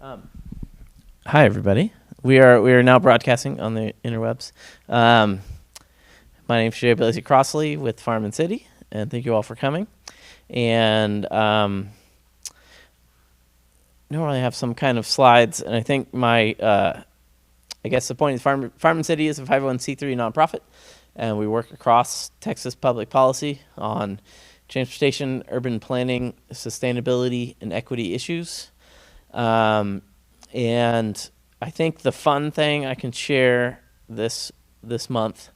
Hi, everybody. We are now broadcasting on the interwebs. My name is Jay Blazy Crossley with Farm and City, and thank you all for coming. And normally I have some kind of slides, and I think I guess the point is Farm and City is a 501c3 nonprofit, and we work across Texas public policy on transportation, urban planning, sustainability, and equity issues. And I think the fun thing I can share this month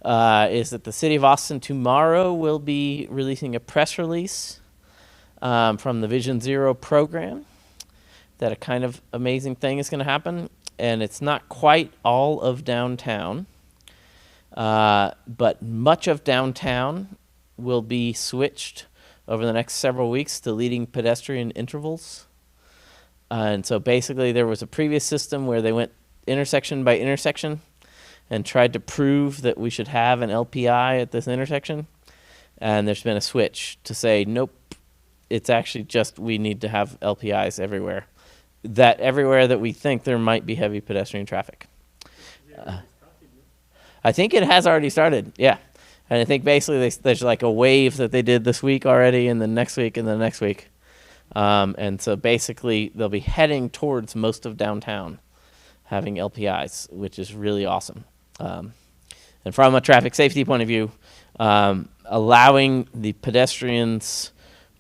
is that the City of Austin tomorrow will be releasing a press release from the Vision Zero program that a kind of amazing thing is going to happen. And it's not quite all of downtown, but much of downtown will be switched over the next several weeks to leading pedestrian intervals. And so basically there was a previous system where they went intersection by intersection and tried to prove that we should have an LPI at this intersection. And there's been a switch to say, nope, it's actually just we need to have LPIs everywhere. Everywhere that we think there might be heavy pedestrian traffic. I think it has already started, yeah. And I think basically there's like a wave that they did this week already, and then next week, and then next week. And so basically they'll be heading towards most of downtown having LPIs, which is really awesome. And from a traffic safety point of view, allowing the pedestrians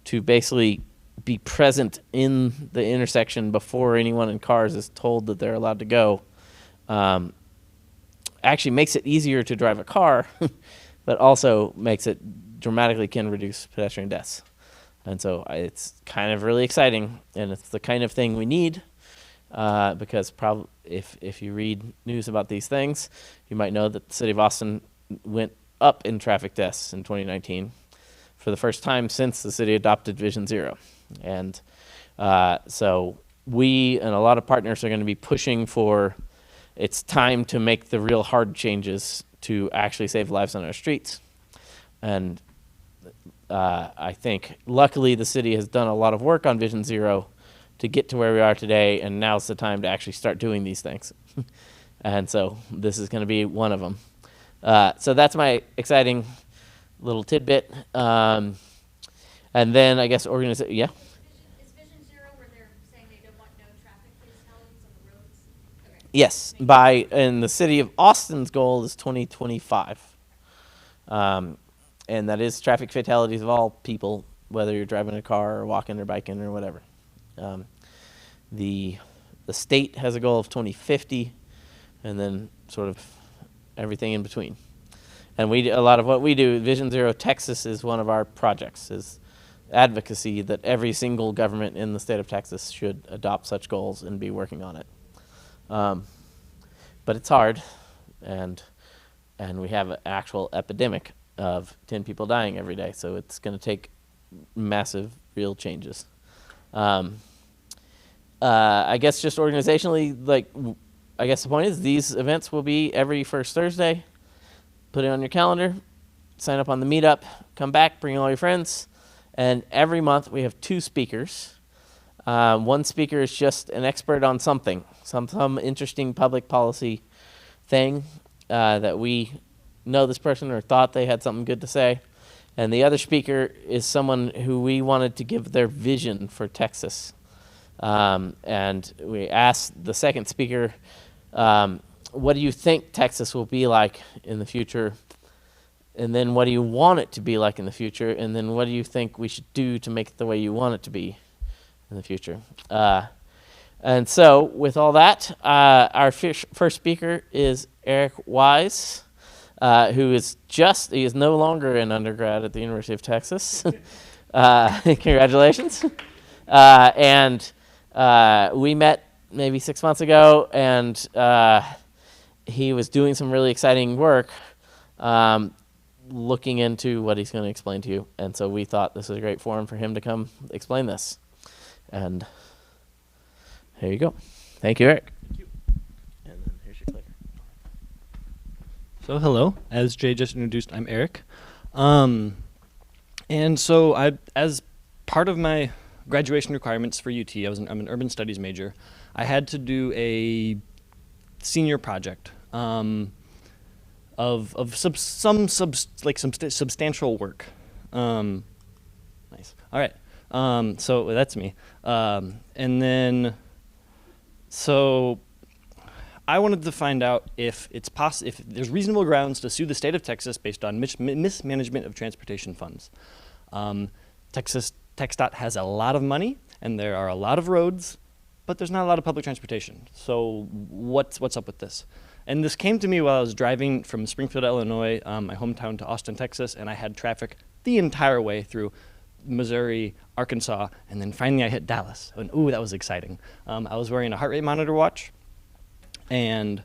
to basically be present in the intersection before anyone in cars is told that they're allowed to go actually makes it easier to drive a car, but also makes it dramatically can reduce pedestrian deaths. And so it's kind of really exciting, and it's the kind of thing we need because if you read news about these things, you might know that the City of Austin went up in traffic deaths in 2019 for the first time since the city adopted Vision Zero. And so we and a lot of partners are going to be pushing for it's time to make the real hard changes to actually save lives on our streets. And I think luckily the city has done a lot of work on Vision Zero to get to where we are today, and now's the time to actually start doing these things. And so this is going to be one of them. So that's my exciting little tidbit. And then I guess organization, yeah? Is Vision Zero where they're saying they don't want no traffic fatalities on the roads? Okay. Yes, and the City of Austin's goal is 2025. And that is traffic fatalities of all people, whether you're driving a car or walking or biking or whatever. The state has a goal of 2050, and then sort of everything in between. And a lot of what we do, Vision Zero Texas is one of our projects, is advocacy that every single government in the state of Texas should adopt such goals and be working on it. But it's hard, and we have an actual epidemic of 10 people dying every day, so it's going to take massive, real changes. I guess just organizationally, I guess the point is these events will be every first Thursday. Put it on your calendar, sign up on the meetup, come back, bring all your friends, and every month we have 2 speakers. One speaker is just an expert on something, some interesting public policy thing that we know this person or thought they had something good to say. And the other speaker is someone who we wanted to give their vision for Texas. And we asked the second speaker, what do you think Texas will be like in the future? And then what do you want it to be like in the future? And then what do you think we should do to make it the way you want it to be in the future? And so with all that, our first speaker is Eric Wise, who is he is no longer an undergrad at the University of Texas. Congratulations. And we met maybe 6 months ago, and he was doing some really exciting work looking into what he's going to explain to you. And so we thought this was a great forum for him to come explain this. And here you go. Thank you, Eric. Thank you. And then here's your clicker. So hello, as Jay just introduced, I'm Eric. And so as part of my graduation requirements for UT. I'm an urban studies major. I had to do a senior project of some substantial work. Nice. All right. So that's me. And then, so I wanted to find out if it's if there's reasonable grounds to sue the state of Texas based on mismanagement of transportation funds. TxDOT has a lot of money, and there are a lot of roads, but there's not a lot of public transportation. So what's up with this? And this came to me while I was driving from Springfield, Illinois, my hometown, to Austin, Texas, and I had traffic the entire way through Missouri, Arkansas, and then finally I hit Dallas. And ooh, that was exciting. I was wearing a heart rate monitor watch, and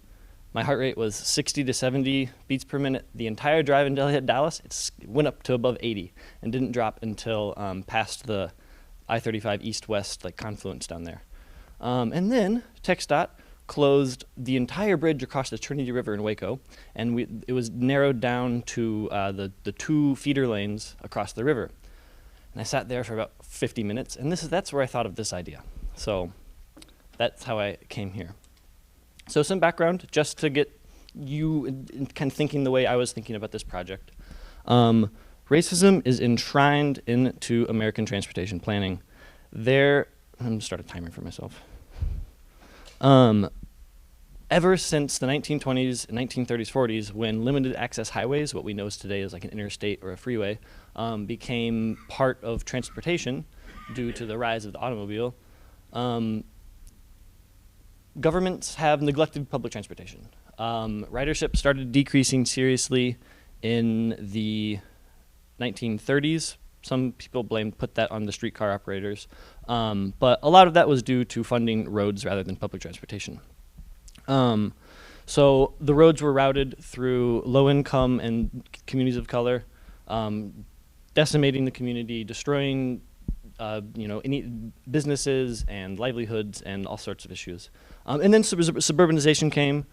my heart rate was 60 to 70 beats per minute. The entire drive until I hit Dallas, it went up to above 80 and didn't drop until past the I-35 east-west confluence down there. And then TxDOT closed the entire bridge across the Trinity River in Waco, and it was narrowed down to the 2 feeder lanes across the river. And I sat there for about 50 minutes, and that's where I thought of this idea. So that's how I came here. So some background, just to get you kind of thinking the way I was thinking about this project. Racism is enshrined into American transportation planning. I'm going to start a timer for myself. Ever since the 1920s, 1930s, 40s, when limited access highways, what we know today as like an interstate or a freeway, became part of transportation due to the rise of the automobile, governments have neglected public transportation. Ridership started decreasing seriously in the 1930s. Some people put that on the streetcar operators, but a lot of that was due to funding roads rather than public transportation. So the roads were routed through low-income and communities of color, decimating the community, destroying any businesses and livelihoods and all sorts of issues. And then suburbanization came,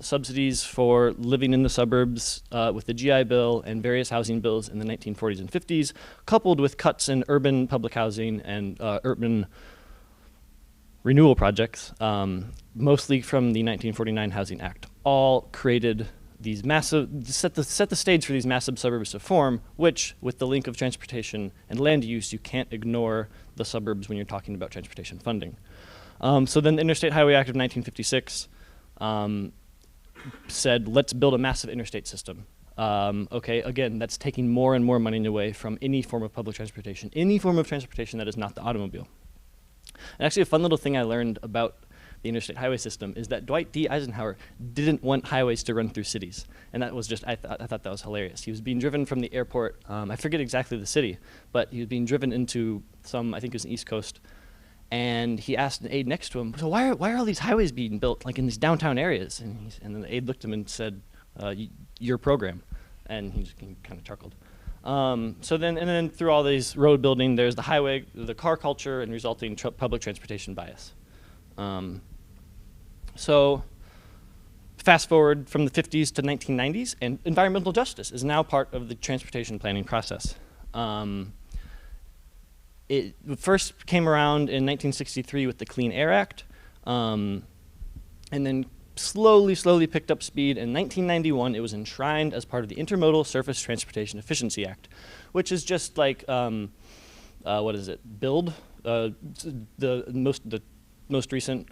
subsidies for living in the suburbs with the GI Bill and various housing bills in the 1940s and 50s, coupled with cuts in urban public housing and urban renewal projects, mostly from the 1949 Housing Act, all created these set the stage for these massive suburbs to form, which, with the link of transportation and land use, you can't ignore the suburbs when you're talking about transportation funding. So then the Interstate Highway Act of 1956 said, let's build a massive interstate system. Okay, again, that's taking more and more money away from any form of public transportation, any form of transportation that is not the automobile. And actually, a fun little thing I learned about the interstate highway system is that Dwight D. Eisenhower didn't want highways to run through cities. And that was I thought that was hilarious. He was being driven from the airport, I forget exactly the city, but he was being driven into I think it was the East Coast, and he asked an aide next to him, so why are all these highways being built in these downtown areas? And then the aide looked at him and said, your program. And he just kind of chuckled. So then through all these road building, there's the highway, the car culture, and resulting public transportation bias. So fast forward from the 50s to 1990s, and environmental justice is now part of the transportation planning process. It first came around in 1963 with the Clean Air Act, and then slowly picked up speed. In 1991, it was enshrined as part of the Intermodal Surface Transportation Efficiency Act, which is just like, what is it, BUILD, the most recent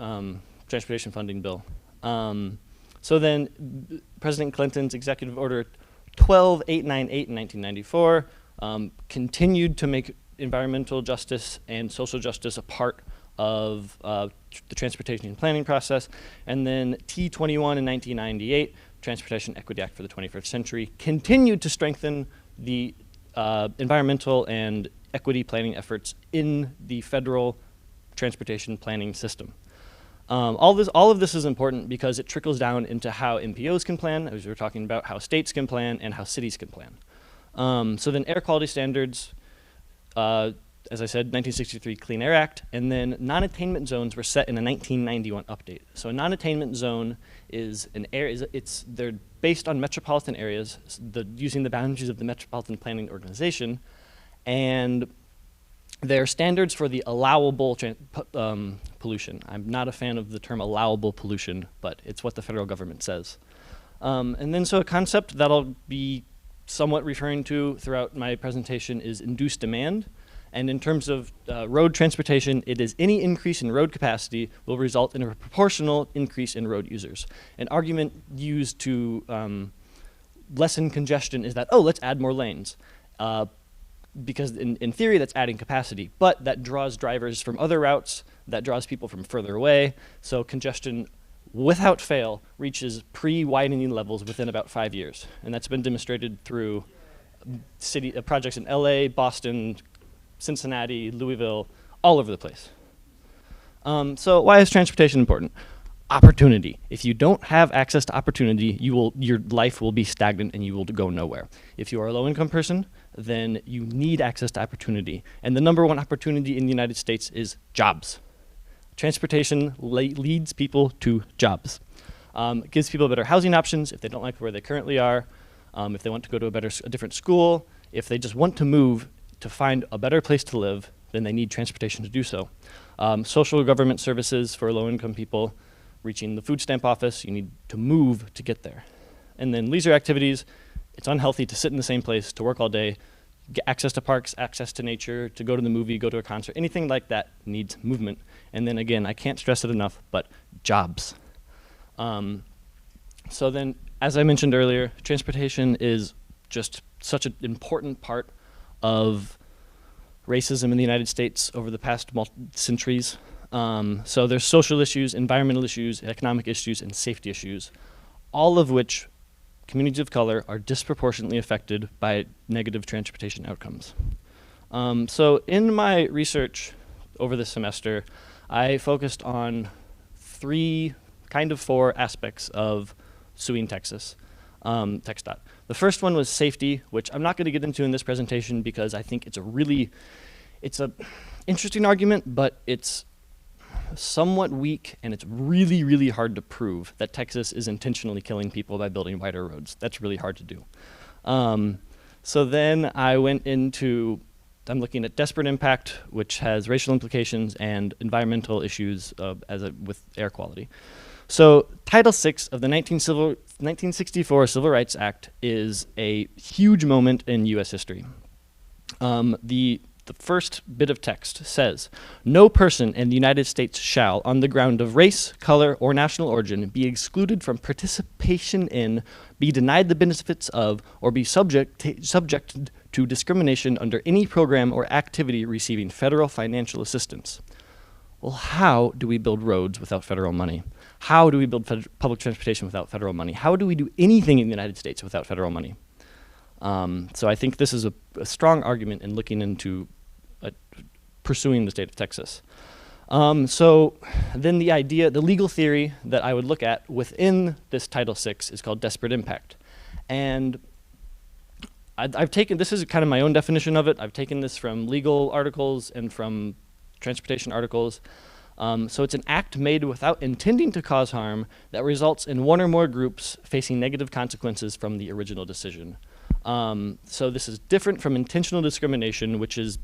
transportation funding bill. So then President Clinton's Executive Order 12898 in 1994 continued to make environmental justice and social justice a part of the transportation planning process. And then T21 in 1998, Transportation Equity Act for the 21st Century, continued to strengthen the environmental and equity planning efforts in the federal transportation planning system. All of this is important because it trickles down into how MPOs can plan, as we were talking about, how states can plan, and how cities can plan. So then air quality standards, as I said, 1963 Clean Air Act, and then non-attainment zones were set in a 1991 update. So a non-attainment zone is they're based on metropolitan areas, using the boundaries of the Metropolitan Planning Organization, and They're standards for the allowable pollution. I'm not a fan of the term allowable pollution, but it's what the federal government says. And then so a concept that I'll be somewhat referring to throughout my presentation is induced demand. And in terms of road transportation, it is any increase in road capacity will result in a proportional increase in road users. An argument used to lessen congestion is that, oh, let's add more lanes. Because in theory, that's adding capacity, but that draws drivers from other routes, that draws people from further away. So congestion, without fail, reaches pre-widening levels within about 5 years. And that's been demonstrated through projects in LA, Boston, Cincinnati, Louisville, all over the place. So why is transportation important? Opportunity. If you don't have access to opportunity, your life will be stagnant and you will go nowhere. If you are a low-income person, then you need access to opportunity. And the number one opportunity in the United States is jobs. Transportation leads people to jobs. It gives people better housing options if they don't like where they currently are, if they want to go to a different school, if they just want to move to find a better place to live, then they need transportation to do so. Social government services for low-income people, reaching the food stamp office, you need to move to get there. And then leisure activities, it's unhealthy to sit in the same place, to work all day, get access to parks, access to nature, to go to the movie, go to a concert, anything like that needs movement. And then again, I can't stress it enough, but jobs. So then, as I mentioned earlier, transportation is just such an important part of racism in the United States over the past centuries. So there's social issues, environmental issues, economic issues, and safety issues, all of which communities of color are disproportionately affected by negative transportation outcomes. So in my research over this semester, I focused on four aspects of suing Texas, TxDOT. The first one was safety, which I'm not going to get into in this presentation because I think it's a interesting argument, but it's somewhat weak, and it's really, really hard to prove that Texas is intentionally killing people by building wider roads. That's really hard to do. So then I went into, I'm looking at desperate impact, which has racial implications and environmental issues with air quality. So Title VI of the 1964 Civil Rights Act is a huge moment in U.S. history. The first bit of text says, "No person in the United States shall, on the ground of race, color, or national origin, be excluded from participation in, be denied the benefits of, or be subjected to discrimination under any program or activity receiving federal financial assistance." Well, how do we build roads without federal money? How do we build public transportation without federal money? How do we do anything in the United States without federal money? So I think this is a strong argument in looking into pursuing the state of Texas. So then the legal theory that I would look at within this Title VI is called desperate impact. And I've taken, this is kind of my own definition of it. I've taken this from legal articles and from transportation articles. So it's an act made without intending to cause harm that results in one or more groups facing negative consequences from the original decision. So this is different from intentional discrimination, which is,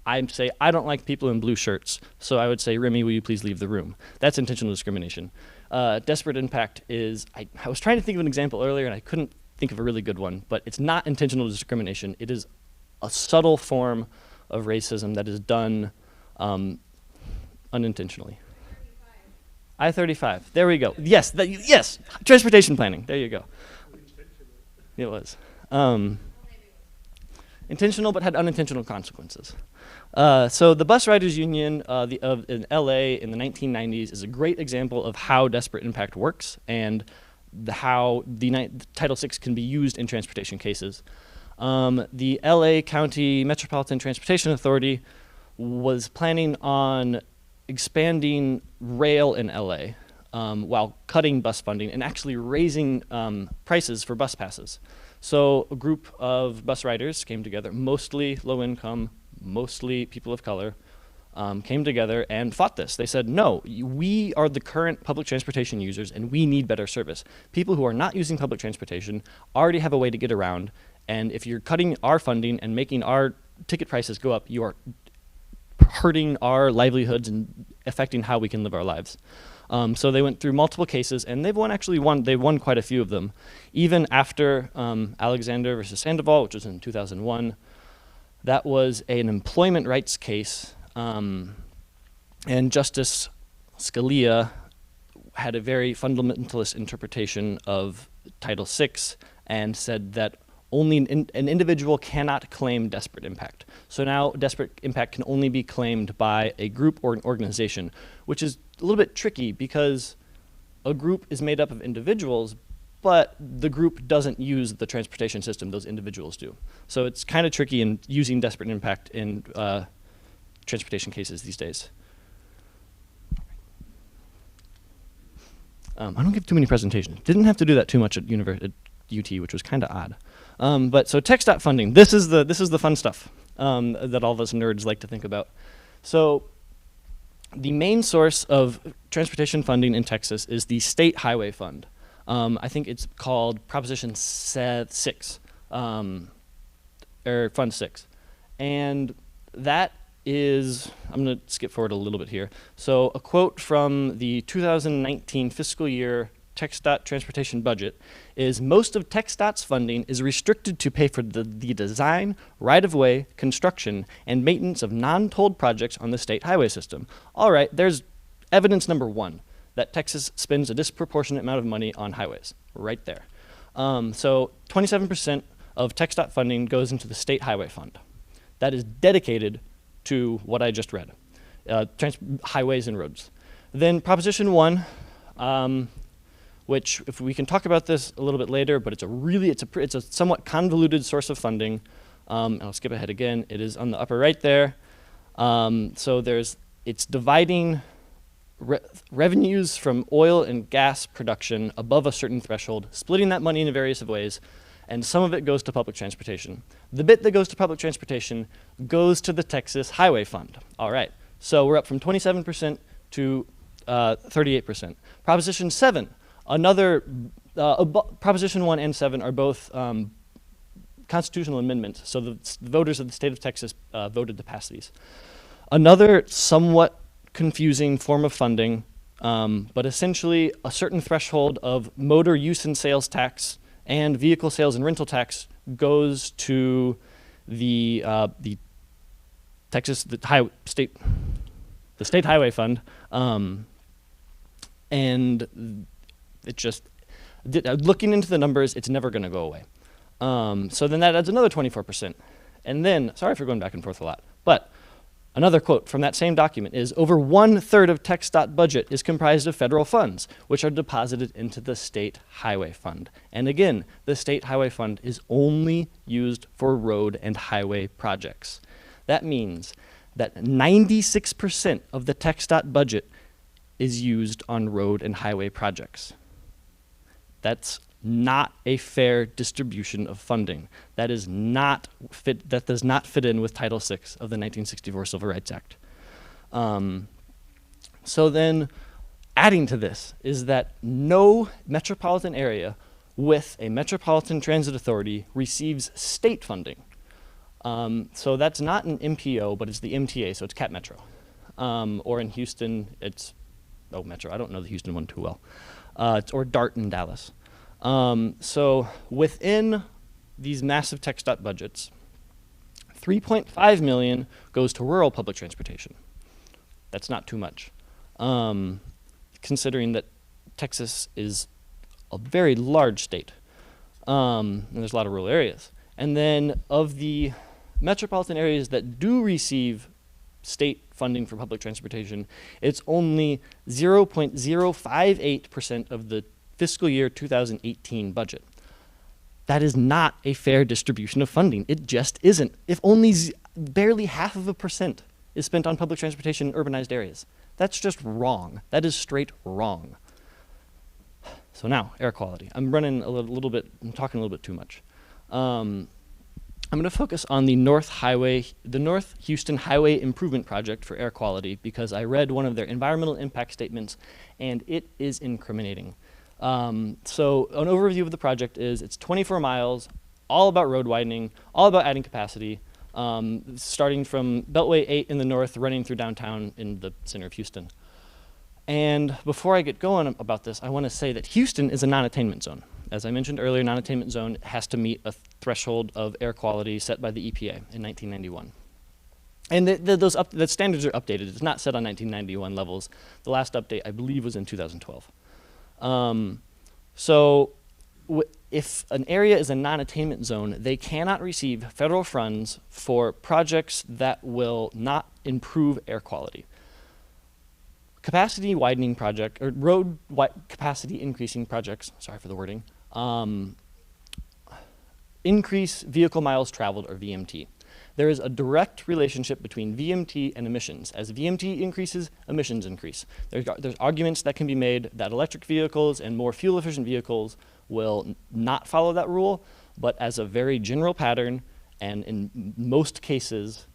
I'd say, I don't like people in blue shirts, so I would say, Remy, will you please leave the room? That's intentional discrimination. Desperate impact is, I was trying to think of an example earlier and I couldn't think of a really good one, but it's not intentional discrimination. It is a subtle form of racism that is done unintentionally. I-35, there we go. Yes, yes, transportation planning, there you go. It was. Intentional but had unintentional consequences. So the Bus Riders Union in LA in the 1990s is a great example of how desperate impact works and how the Title VI can be used in transportation cases. The LA County Metropolitan Transportation Authority was planning on expanding rail in LA while cutting bus funding and actually raising prices for bus passes. So a group of bus riders came together, mostly low income, mostly people of color, came together and fought this. They said, no, we are the current public transportation users and we need better service. People who are not using public transportation already have a way to get around, and if you're cutting our funding and making our ticket prices go up, you are hurting our livelihoods and affecting how we can live our lives. So they went through multiple cases, and they've won quite a few of them. Even after Alexander versus Sandoval, which was in 2001, that was an employment rights case, and Justice Scalia had a very fundamentalist interpretation of Title VI and said that only an individual cannot claim disparate impact. So now disparate impact can only be claimed by a group or an organization, which is a little bit tricky because a group is made up of individuals, but the group doesn't use the transportation system, those individuals do. So it's kind of tricky in using disparate impact in transportation cases these days. I don't give too many presentations. Didn't have to do that too much at UT, which was kind of odd. But so TxDOT funding, this is the fun stuff that all of us nerds like to think about. So the main source of transportation funding in Texas is the State Highway Fund. I think it's called Proposition 6, or Fund 6. And that is, I'm going to skip forward a little bit here. So a quote from the 2019 fiscal year TxDOT transportation budget is, most of TxDOT's funding is restricted to pay for the design, right-of-way, construction, and maintenance of non-tolled projects on the state highway system. All right, there's evidence number one, that Texas spends a disproportionate amount of money on highways, right there. So 27% of TxDOT funding goes into the State Highway Fund. That is dedicated to what I just read, highways and roads. Then Proposition 1, which, if we can talk about this a little bit later, but it's a somewhat convoluted source of funding. I'll skip ahead again. It is on the upper right there. So it's dividing revenues from oil and gas production above a certain threshold, splitting that money into various ways, and some of it goes to public transportation. The bit that goes to public transportation goes to the Texas Highway Fund. All right, so we're up from 27% to 38%. Proposition 7, Proposition 1 and 7 are both constitutional amendments, so the voters of the state of Texas voted to pass these. Another somewhat confusing form of funding, but essentially a certain threshold of motor use and sales tax and vehicle sales and rental tax goes to the State Highway Fund, and it just, looking into the numbers, it's never going to go away. So then that adds another 24%. And then, sorry for going back and forth a lot, but another quote from that same document is, over 1/3 of TxDOT budget is comprised of federal funds, which are deposited into the State Highway Fund. And again, the State Highway Fund is only used for road and highway projects. That means that 96% of the TxDOT budget is used on road and highway projects. That's not a fair distribution of funding. That does not fit in with Title VI of the 1964 Civil Rights Act. So then, adding to this is that no metropolitan area with a metropolitan transit authority receives state funding. So that's not an MPO, but it's the MTA, so it's Cap Metro. Or in Houston, it's Metro. I don't know the Houston one too well. Or DART in Dallas. So within these massive TxDOT budgets, $3.5 million goes to rural public transportation. That's not too much, considering that Texas is a very large state, and there's a lot of rural areas. And then of the metropolitan areas that do receive state funding for public transportation, it's only 0.058% of the fiscal year 2018 budget. That is not a fair distribution of funding. It just isn't. If only barely 0.5% is spent on public transportation in urbanized areas, that's just wrong. That is straight wrong. So now, air quality. I'm talking a little bit too much. I'm going to focus on the North Houston Highway Improvement Project for air quality, because I read one of their environmental impact statements, and it is incriminating. So an overview of the project is, it's 24 miles, all about road widening, all about adding capacity. starting from Beltway 8 in the north, running through downtown in the center of Houston. And before I get going about this, I want to say that Houston is a non-attainment zone. As I mentioned earlier, non-attainment zone has to meet a threshold of air quality set by the EPA in 1991. And the standards are updated. It's not set on 1991 levels. The last update, I believe, was in 2012. If an area is a non-attainment zone, they cannot receive federal funds for projects that will not improve air quality. Capacity widening project, or road capacity increasing projects, sorry for the wording, increase vehicle miles traveled, or VMT. There is a direct relationship between VMT and emissions. As VMT increases, emissions increase. There's arguments that can be made that electric vehicles and more fuel-efficient vehicles will not follow that rule, but as a very general pattern, and in most cases,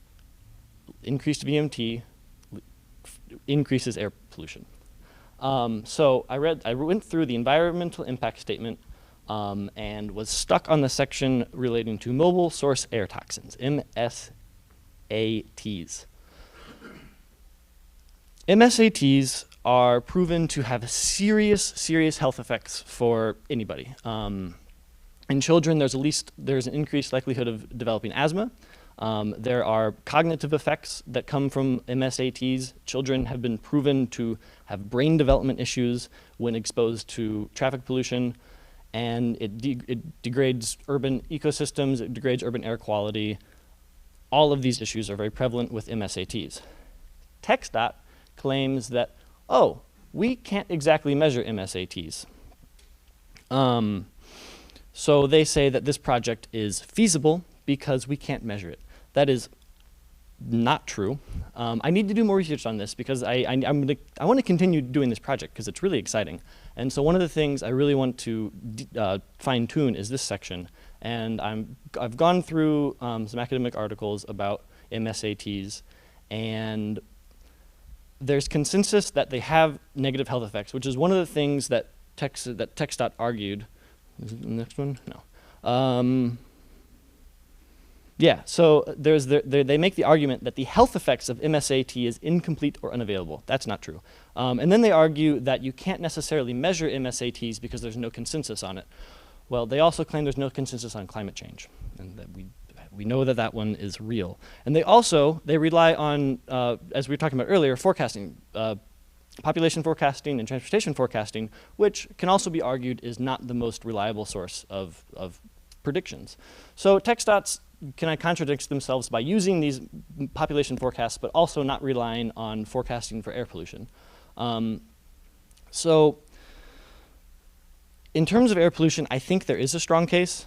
increased VMT increases air pollution. So I went through the environmental impact statement and was stuck on the section relating to mobile source air toxins, MSATs. MSATs are proven to have serious health effects for anybody. In children, there's an increased likelihood of developing asthma. There are cognitive effects that come from MSATs. Children have been proven to have brain development issues when exposed to traffic pollution, and it degrades urban ecosystems, it degrades urban air quality. All of these issues are very prevalent with MSATs. TxDOT claims that, oh, we can't exactly measure MSATs. So they say that this project is feasible because we can't measure it. That is not true. I need to do more research on this because I want to continue doing this project because it's really exciting. And so one of the things I really want to fine tune is this section. And I've gone through some academic articles about MSATs, and there's consensus that they have negative health effects, which is one of the things that TxDOT argued. Is it the next one? No. Yeah, so they make the argument that the health effects of MSAT is incomplete or unavailable. That's not true. And then they argue that you can't necessarily measure MSATs because there's no consensus on it. Well, they also claim there's no consensus on climate change, and that we know that that one is real. And they rely on, as we were talking about earlier, forecasting, population forecasting and transportation forecasting, which can also be argued is not the most reliable source of predictions. So TxDOT's kind of contradicts themselves by using these population forecasts, but also not relying on forecasting for air pollution. So in terms of air pollution, I think there is a strong case.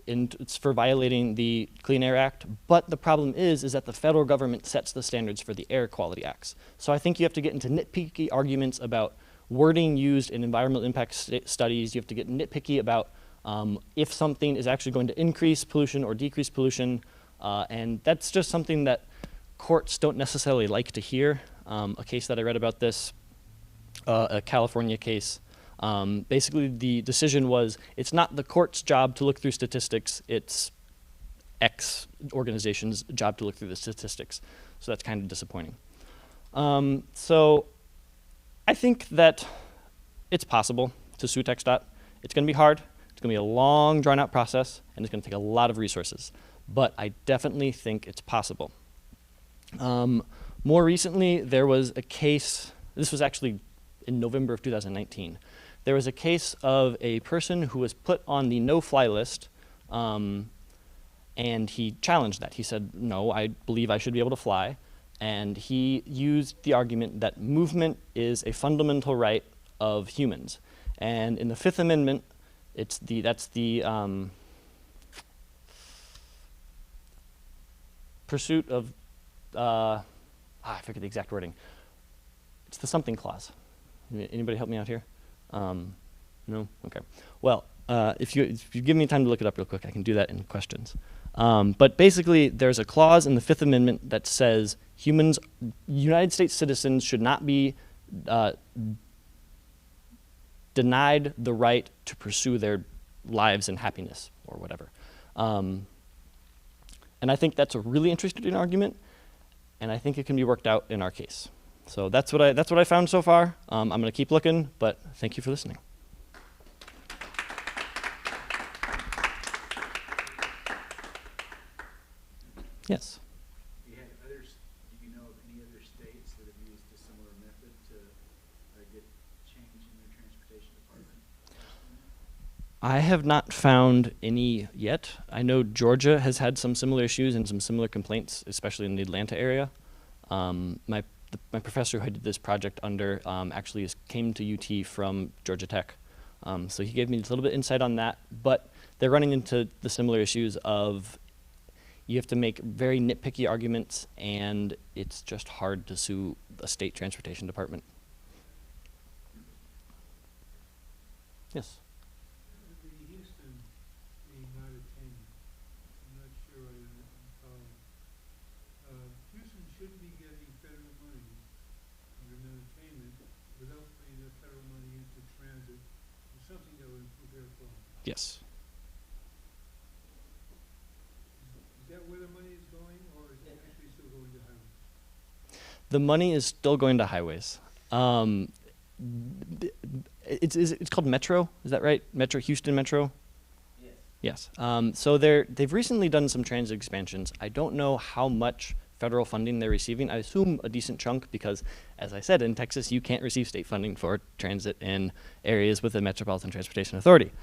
It's for violating the Clean Air Act, but the problem is that the federal government sets the standards for the Air Quality Acts. So I think you have to get into nitpicky arguments about wording used in environmental impact studies. You have to get nitpicky about if something is actually going to increase pollution or decrease pollution, and that's just something that courts don't necessarily like to hear. A case that I read about this, a California case, basically the decision was it's not the court's job to look through statistics, it's X organization's job to look through the statistics. So that's kind of disappointing. So I think that it's possible to sue TxDOT. It's going to be hard. It's going to be a long, drawn-out process, and it's going to take a lot of resources. But I definitely think it's possible. More recently, there was a case, this was actually in November of 2019. There was a case of a person who was put on the no-fly list, and he challenged that. He said, no, I believe I should be able to fly. And he used the argument that movement is a fundamental right of humans. And in the Fifth Amendment, that's the pursuit of, I forget the exact wording. It's the something clause. Anybody help me out here? No? Okay. Well, if you give me time to look it up real quick, I can do that in questions. But basically, there's a clause in the Fifth Amendment that says United States citizens should not be denied the right to pursue their lives and happiness or whatever. And I think that's a really interesting argument, and I think it can be worked out in our case. So that's what I found so far. I'm going to keep looking, but thank you for listening. Yes. Do you know of any other states that have used a similar method to get change in their transportation department? I have not found any yet. I know Georgia has had some similar issues and some similar complaints, especially in the Atlanta area. My professor who I did this project under actually came to UT from Georgia Tech. So he gave me a little bit insight on that, but they're running into the similar issues of you have to make very nitpicky arguments, and it's just hard to sue a state transportation department. Yes? The Houston being not attended, I'm not sure I'm following. Houston shouldn't be getting federal money under non-attainment without putting the federal money into transit, or something that would improve air quality. Yes. Is that where the money is going, or is it actually still going to highways? The money is still going to highways. It's called Metro, is that right? Metro, Houston Metro? Yes. Yes. So they've recently done some transit expansions. I don't know how much federal funding they're receiving. I assume a decent chunk because, as I said, in Texas you can't receive state funding for transit in areas with the Metropolitan Transportation Authority.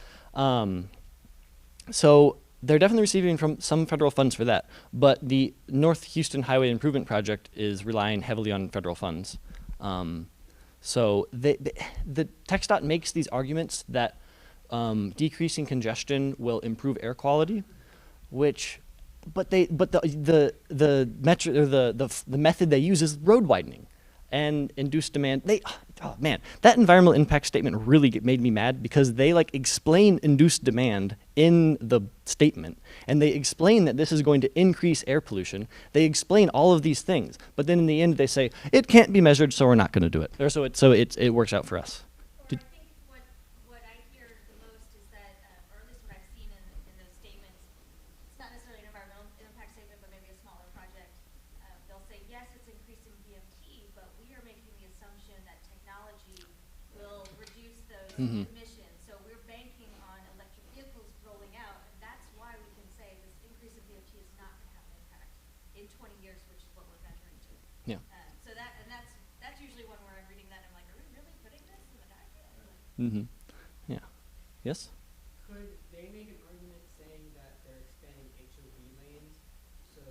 So they're definitely receiving from some federal funds for that. But the North Houston Highway Improvement Project is relying heavily on federal funds. So the TxDOT makes these arguments that decreasing congestion will improve air quality, but the method they use is road widening and induced demand. That environmental impact statement really made me mad because they explain induced demand in the statement, and they explain that this is going to increase air pollution. They explain all of these things, but then in the end they say it can't be measured, so we're not going to do it. Or so it works out for us. Or I think what I hear the most is that, or at least what I've seen in those statements, it's not necessarily an environmental impact statement, but maybe a smaller project. They'll say, yes, it's increasing VMT, but we are making the assumption that technology will reduce those emissions. So we're banking on electric vehicles rolling out, and that's why we can say this increase in VMT is not going to have an impact in 20 years, which is what we're measuring to. Yeah. So that's usually when I'm reading that, I'm like, are we really putting this in the document? Mm-hmm. Yeah. Yes? Could they make an argument saying that they're expanding HOV lanes, so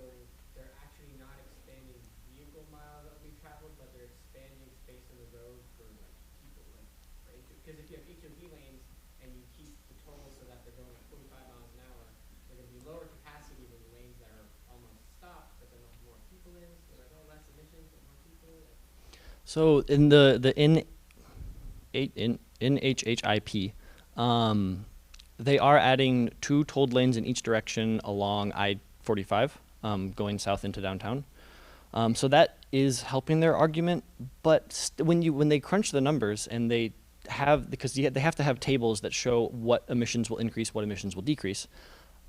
they're actually not expanding vehicle miles that will be traveled, but they're expanding space on the road for people, right? Because if you have HOV lanes and you keep the total so that they're going at 45 miles an hour, they're going to be lower capacity than the lanes that are almost stopped, but then more people in, so they're no less emissions but more people. So in the NHHIP, they are adding 2 tolled lanes in each direction along I-45, going south into downtown. So that is helping their argument, but when they crunch the numbers and they have to have tables that show what emissions will increase, what emissions will decrease,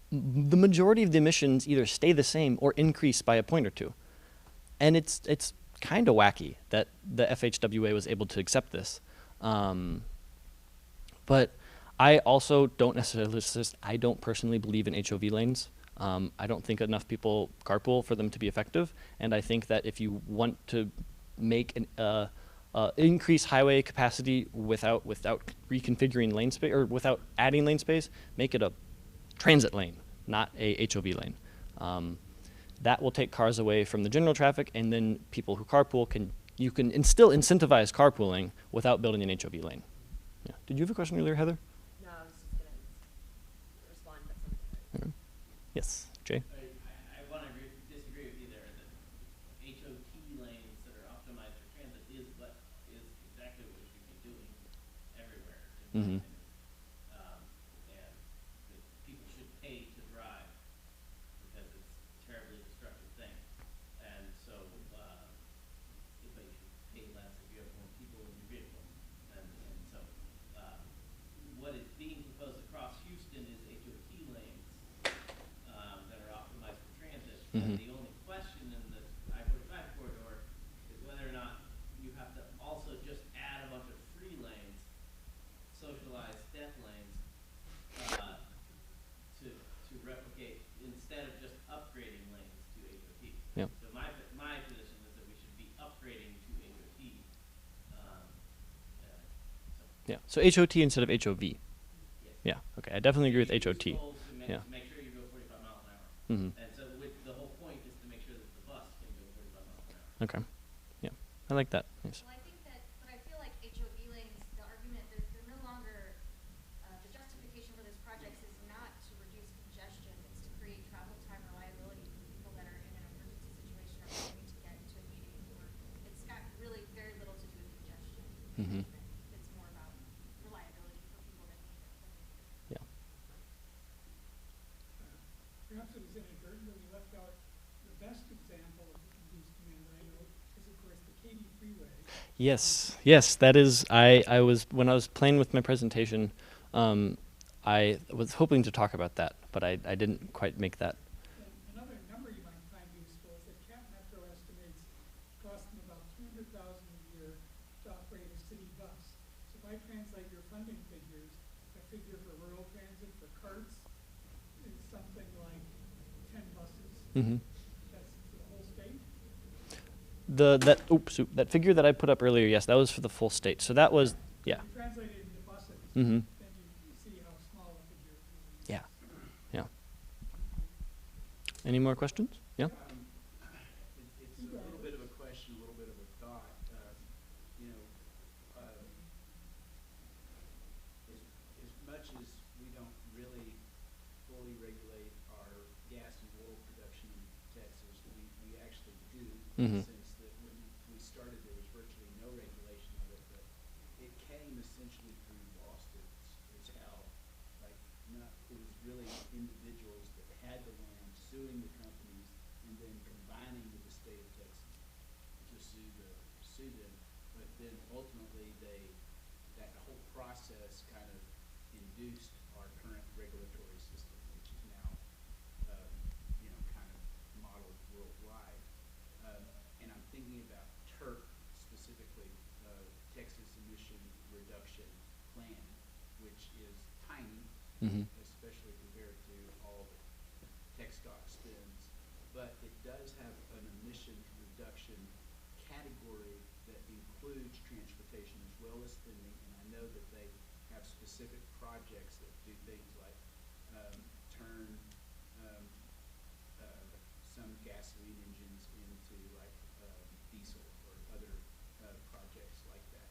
the majority of the emissions either stay the same or increase by a point or two. And it's kind of wacky that the FHWA was able to accept this. But I also don't necessarily, I don't personally believe in HOV lanes. I don't think enough people carpool for them to be effective. And I think that if you want to make an increase highway capacity without reconfiguring lane space or without adding lane space, make it a transit lane, not a HOV lane. That will take cars away from the general traffic, and then people who carpool you can still incentivize carpooling without building an HOV lane. Yeah. Did you have a question earlier, Heather? No, I was just going to respond, but something. Yes, Jay? I want to disagree with you there. The HOT lanes that are optimized for transit is exactly what we should be doing everywhere. Mm-hmm. And people should pay to drive because it's a terribly destructive thing. And so, but you should pay less if you have more people in your vehicle. And so, what is being proposed across Houston is HOT lanes that are optimized for transit, Mhm. The only question in the I-45 corridor is whether or not you have to also just add a bunch of free lanes, socialized death lanes, to replicate instead of just upgrading lanes to HOT. Yeah. So my position is that we should be upgrading to HOT. So Yeah. So HOT instead of HOV. yes. Yeah. Okay. I definitely agree with Use HOT. tolls to Yeah. make sure you go 45 miles an hour. Mhm. And so the whole point is to make sure that the bus can go 45 miles an hour. Okay. Yeah. I like that. Nice. Well, I think that, but I feel like HOV lanes, the argument, they're no longer, the justification for this project is not to reduce congestion, it's to create travel time reliability for people that are in an emergency situation or wanting to get to a meeting, or, it's got really very little to do with congestion Mhm. management. It's more about reliability for people that need it. Yeah. Perhaps it was inadvertent, but we left out the best example of induced demand that I know is, of course, the Katy Freeway. Yes. Yes. That is. I was when I was playing with my presentation. I was hoping to talk about that, but I didn't quite make that. And another number you might find useful is that Cap Metro estimates it costs them about $200,000 a year to operate a city bus. So if I translate your funding figures, a figure for rural transit for carts is something like 10 buses. Mm-hmm. That's for the whole state. That figure that I put up earlier. Yes, that was for the full state. So that was yeah. If you translate it into buses, Mm-hmm. then you see how small a figure it really is. Yeah. Yeah. Any more questions? Yeah. It's a little bit of a question, a little bit of a thought. You know, as much as we don't really fully regulate our gas and oil production in Texas, we actually do, in the Mhm. sense that when we started, there was virtually no regulation of it, but it came essentially through lawsuits, is how, like, it was really individuals that had the land suing the companies and then combining with the state of Texas to sue them. But then ultimately that whole process kind of induced our current regulatory system, which is now, kind of modeled worldwide. And I'm thinking about TERP specifically, Texas Emission Reduction Plan, which is tiny, Mm-hmm. especially compared to all the tech stock spends, but it does have an emissions reduction category that includes transportation as well as spending, and I know that they have specific projects that do things like turn some gasoline engines into like diesel or other projects like that.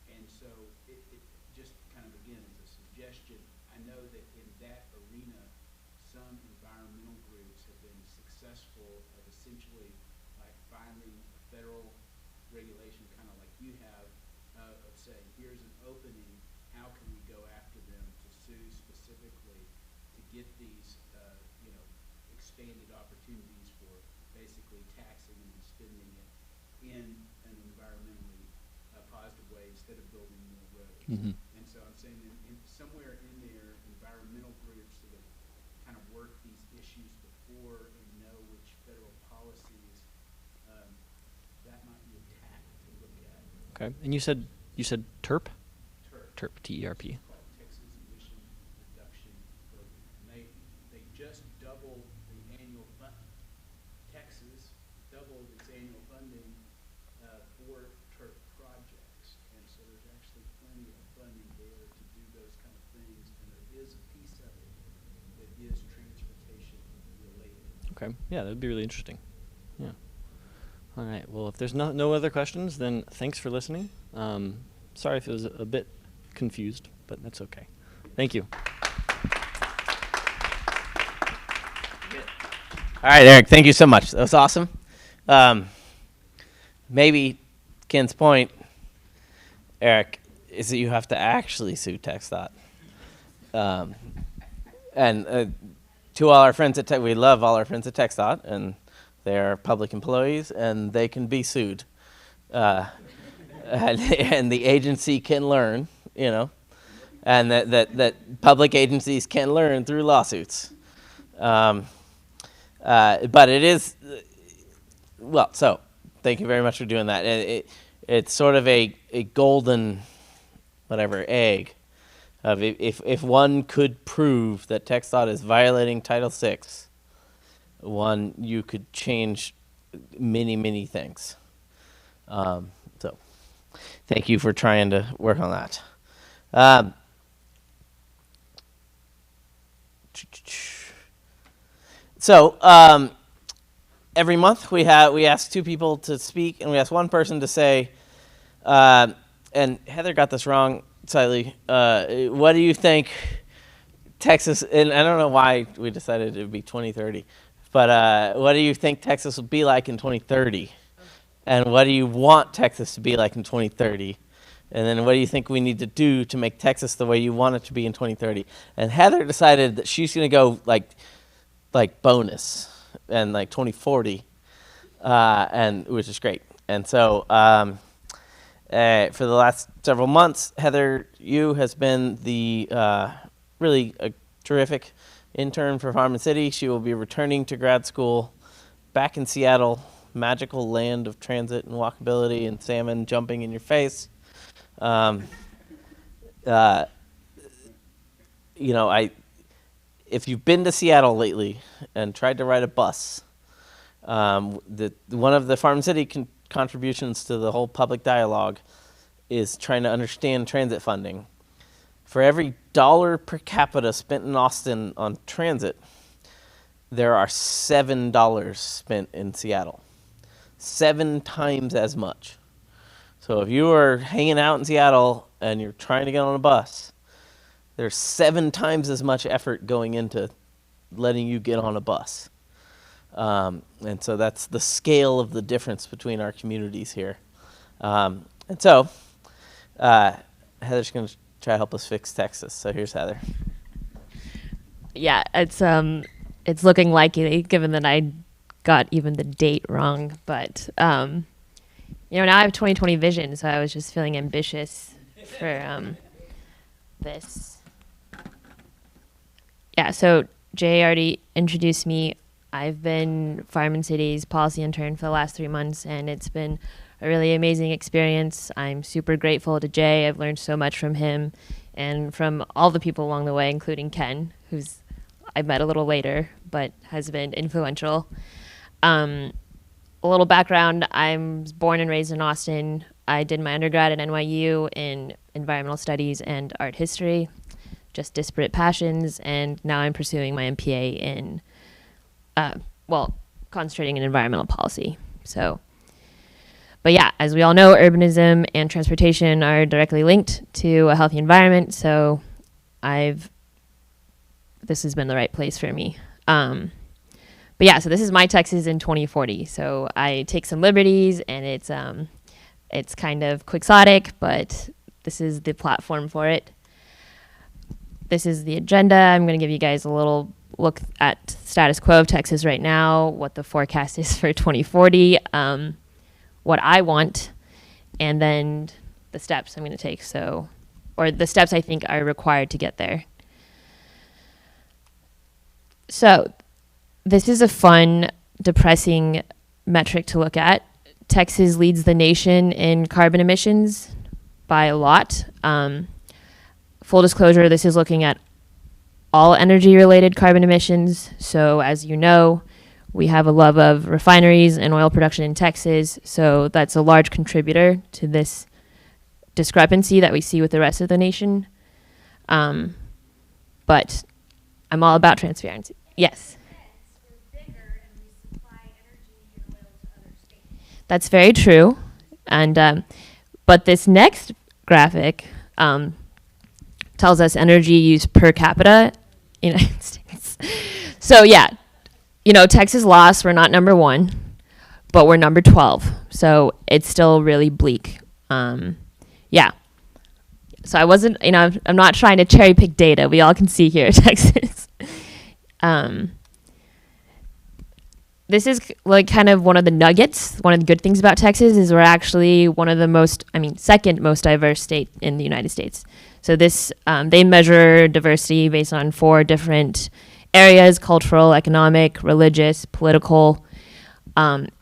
And so it just kind of, again, as a suggestion, I know that in that arena, some environmental groups have been successful of essentially like finding a federal regulation, kind of like you have, of saying, here's an opening, how can we go after them to sue specifically to get these, expanded opportunities for basically taxing and spending it in an environmentally positive way instead of building more roads. Mm-hmm. And so I'm saying somewhere in there, environmental groups that have kind of worked these issues before and know which federal policies that might be a tack to look at. Okay. And you said TERP? TERP. TERP. TERP. It's called Texas Emission Reduction Program. And they just doubled the annual fund. Texas doubled its annual funding for TERP projects, and so there's actually plenty of funding there to do those kind of things, and there is a piece of it that is transportation related. Okay. Yeah, that'd be really interesting. Yeah. All right. Well, if there's no other questions, then thanks for listening. Sorry if it was a bit confused, but that's okay. Thank you. All right, Eric, thank you so much. That was awesome. Maybe Ken's point, Eric, is that you have to actually sue TxDOT. And to all our friends at Tech, we love all our friends at TxDOT, and they're public employees, and they can be sued. And the agency can learn, and that public agencies can learn through lawsuits. But it is, well, so thank you very much for doing that. It's sort of a golden, whatever, egg of if one could prove that TxDOT is violating Title VI, you could change many, many things. So thank you for trying to work on that. So every month we ask two people to speak, and we ask one person to say, and Heather got this wrong slightly. What do you think Texas? And I don't know why we decided it would be 2030, but what do you think Texas will be like in 2030? And what do you want Texas to be like in 2030? And then what do you think we need to do to make Texas the way you want it to be in 2030? And Heather decided that she's going to go like bonus and like 2040, and which is great. And so for the last several months, Heather Yu has been the really a terrific intern for Farm and City. She will be returning to grad school back in Seattle, magical land of transit and walkability and salmon jumping in your face. If you've been to Seattle lately and tried to ride a bus, one of the Farm City contributions to the whole public dialogue is trying to understand transit funding. For every dollar per capita spent in Austin on transit, there are $7 spent in Seattle. 7 times as much. So if you are hanging out in Seattle and you're trying to get on a bus, there's 7 times as much effort going into letting you get on a bus. And so that's the scale of the difference between our communities here. And so Heather's going to try to help us fix Texas. So here's Heather. Yeah, it's looking likely, given that I got even the date wrong. But now I have 2020 vision, so I was just feeling ambitious for this. Yeah, so Jay already introduced me. I've been Farm and City's policy intern for the last 3 months, and it's been a really amazing experience. I'm super grateful to Jay. I've learned so much from him and from all the people along the way, including Ken, who's I met a little later, but has been influential. A little background, I was born and raised in Austin. I did my undergrad at NYU in environmental studies and art history, just disparate passions, and now I'm pursuing my MPA in, concentrating in environmental policy. But yeah, as we all know, urbanism and transportation are directly linked to a healthy environment, so this has been the right place for me. But yeah, so this is my Texas in 2040. So I take some liberties, and it's kind of quixotic, but this is the platform for it. This is the agenda. I'm going to give you guys a little look at status quo of Texas right now, what the forecast is for 2040, what I want, and then the steps I'm going to take. Or the steps I think are required to get there. So this is a fun, depressing metric to look at. Texas leads the nation in carbon emissions by a lot. Full disclosure, this is looking at all energy-related carbon emissions. So as you know, we have a love of refineries and oil production in Texas. So that's a large contributor to this discrepancy that we see with the rest of the nation. But I'm all about transparency. Yes? That's very true. And but this next graphic tells us energy use per capita in the United States. So yeah, Texas lost. We're not number 1, but we're number 12. So it's still really bleak. Yeah. So I wasn't, I'm not trying to cherry pick data. We all can see here, Texas. This is like kind of one of the nuggets. One of the good things about Texas is we're actually one of the second most diverse state in the United States. So this, they measure diversity based on 4 different areas: cultural, economic, religious, political.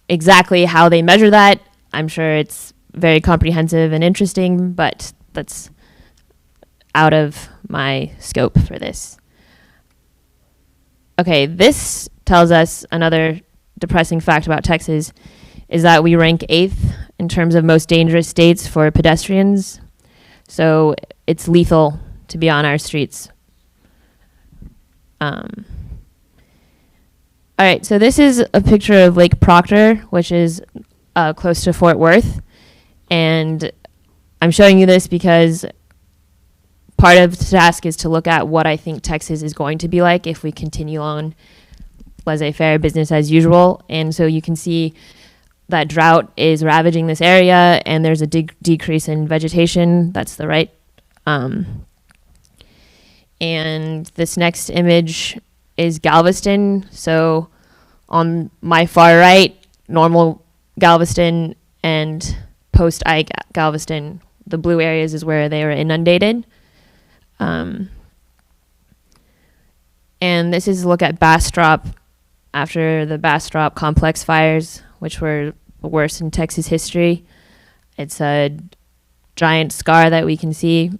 Exactly how they measure that, I'm sure it's very comprehensive and interesting, but that's out of my scope for this. Okay, this tells us another depressing fact about Texas is that we rank 8th in terms of most dangerous states for pedestrians. So it's lethal to be on our streets. All right, so this is a picture of Lake Proctor, which is close to Fort Worth. And I'm showing you this because part of the task is to look at what I think Texas is going to be like if we continue on laissez-faire, business as usual. And so you can see that drought is ravaging this area, and there's a decrease in vegetation. That's the right. And this next image is Galveston. So on my far right, normal Galveston and post-Ike Galveston, the blue areas is where they were inundated. And this is a look at Bastrop after the Bastrop complex fires, which were the worst in Texas history. It's a giant scar that we can see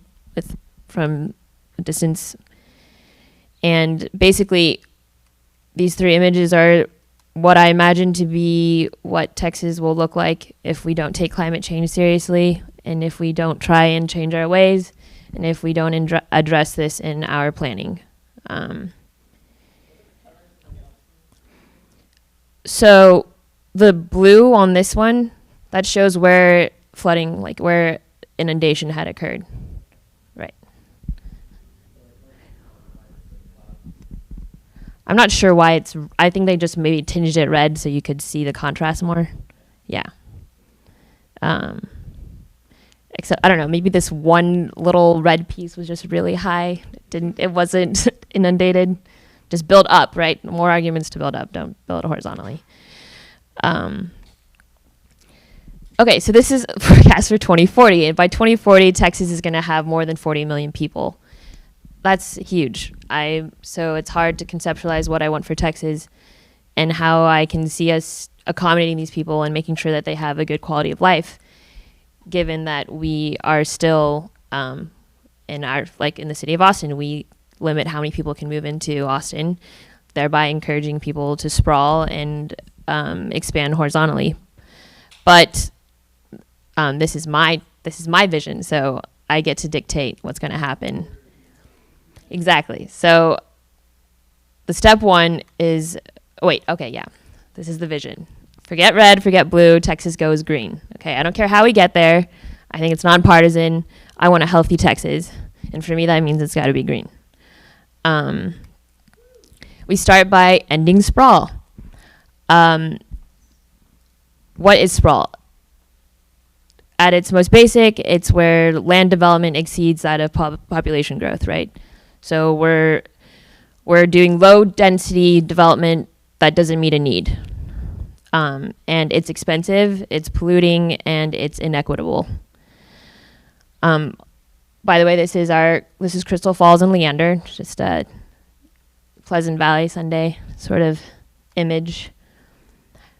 from a distance. And basically, these 3 images are what I imagine to be what Texas will look like if we don't take climate change seriously, and if we don't try and change our ways, and if we don't address this in our planning. So the blue on this one, that shows where flooding, like where inundation had occurred. Right. I'm not sure why I think they just maybe tinged it red so you could see the contrast more. Yeah. Except, I don't know, maybe this one little red piece was just really high. It wasn't inundated. Just build up, right? More arguments to build up. Don't build horizontally. Okay, so this is forecast for 2040. And by 2040, Texas is going to have more than 40 million people. That's huge. So it's hard to conceptualize what I want for Texas and how I can see us accommodating these people and making sure that they have a good quality of life, given that we are still in the city of Austin, we limit how many people can move into Austin, thereby encouraging people to sprawl and expand horizontally. But this is my vision, so I get to dictate what's going to happen. Exactly. So the step 1 is this is the vision. Forget red, forget blue, Texas goes green. Okay, I don't care how we get there. I think it's nonpartisan. I want a healthy Texas. And for me, that means it's got to be green. We start by ending sprawl. What is sprawl? At its most basic, it's where land development exceeds that of population growth, right? So we're doing low density development that doesn't meet a need. And it's expensive, it's polluting, and it's inequitable. By the way, this is Crystal Falls and Leander, just a Pleasant Valley Sunday sort of image.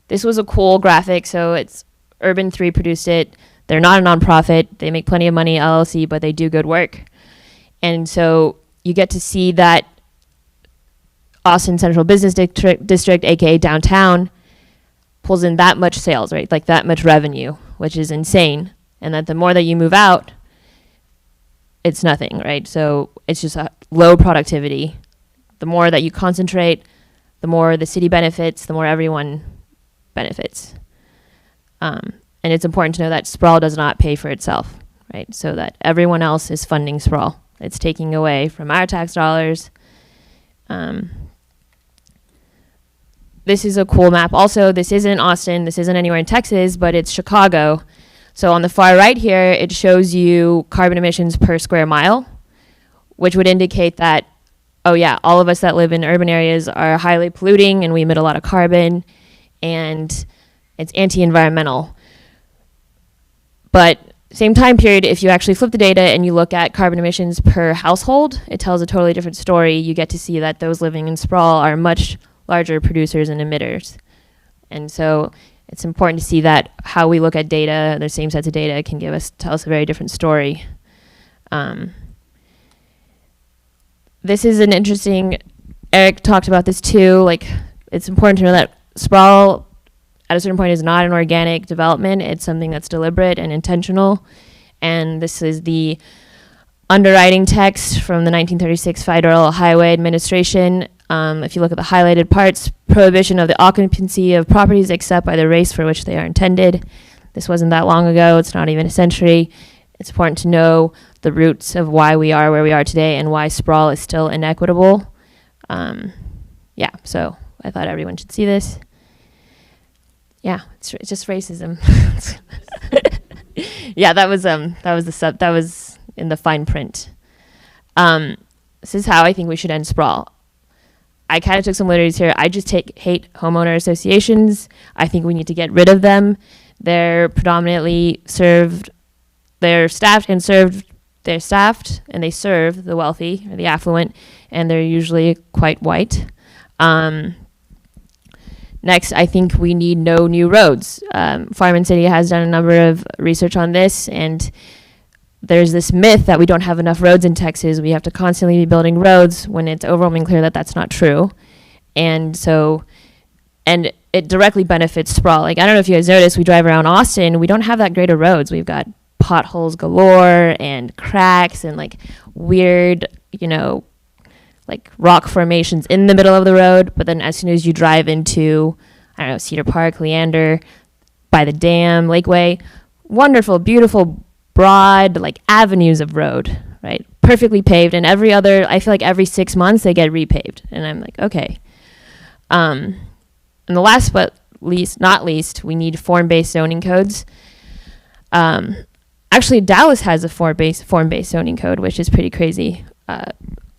This was a cool graphic, so it's Urban 3 produced it. They're not a nonprofit, they make plenty of money, LLC, but they do good work. And so you get to see that Austin Central Business District, aka downtown, pulls in that much sales, right? Like that much revenue, which is insane. And that the more that you move out, it's nothing, right? So it's just a low productivity. The more that you concentrate, the more the city benefits, the more everyone benefits. And it's important to know that sprawl does not pay for itself, right? So that everyone else is funding sprawl. It's taking away from our tax dollars. This is a cool map. Also, this isn't Austin. This isn't anywhere in Texas, but it's Chicago. So on the far right here, it shows you carbon emissions per square mile, which would indicate that, oh yeah, all of us that live in urban areas are highly polluting and we emit a lot of carbon and it's anti-environmental. But Same time period, if you actually flip the data and you look at carbon emissions per household, it tells a totally different story. You get to see that those living in sprawl are much larger producers and emitters. And so it's important to see that how we look at data, the same sets of data, can tell us a very different story. This is an interesting, Eric talked about this too, like it's important to know that sprawl at a certain point is not an organic development. It's something that's deliberate and intentional. And this is the underwriting text from the 1936 Federal Highway Administration. If you look at the highlighted parts, prohibition of the occupancy of properties except by the race for which they are intended. This wasn't that long ago. It's not even a century. It's important to know the roots of why we are where we are today and why sprawl is still inequitable. Yeah, so I thought everyone should see this. Yeah, it's just racism. Yeah, that was in the fine print. This is how I think we should end sprawl. I kind of took some liberties here. I just hate homeowner associations. I think we need to get rid of them. They're predominantly staffed, and they serve the wealthy or the affluent, and they're usually quite white. Next, I think we need no new roads. Fireman City has done a number of research on this, and there's this myth that we don't have enough roads in Texas. We have to constantly be building roads when it's overwhelmingly clear that that's not true. And it directly benefits sprawl. Like, I don't know if you guys noticed, we drive around Austin, we don't have that great of roads. We've got potholes galore and cracks and like weird, like rock formations in the middle of the road. But then as soon as you drive into, I don't know, Cedar Park, Leander, by the dam, Lakeway, wonderful, beautiful, broad, like avenues of road, right? Perfectly paved. And I feel like every 6 months they get repaved. And I'm like, okay. And the last but not least, we need form-based zoning codes. Actually, Dallas has a form-based zoning code, which is pretty crazy.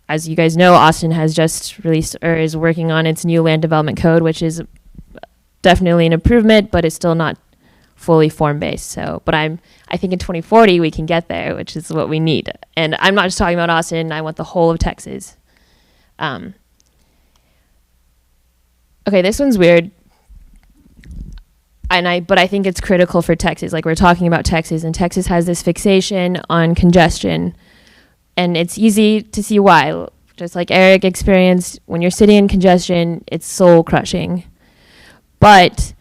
As you guys know, Austin has just released or is working on its new land development code, which is definitely an improvement, but it's still not fully form-based. But I think in 2040 we can get there, which is what we need. And I'm not just talking about Austin. I want the whole of Texas. Okay, this one's weird. But I think it's critical for Texas. Like, we're talking about Texas, and Texas has this fixation on congestion. And it's easy to see why. Just like Eric experienced, when you're sitting in congestion, it's soul crushing. But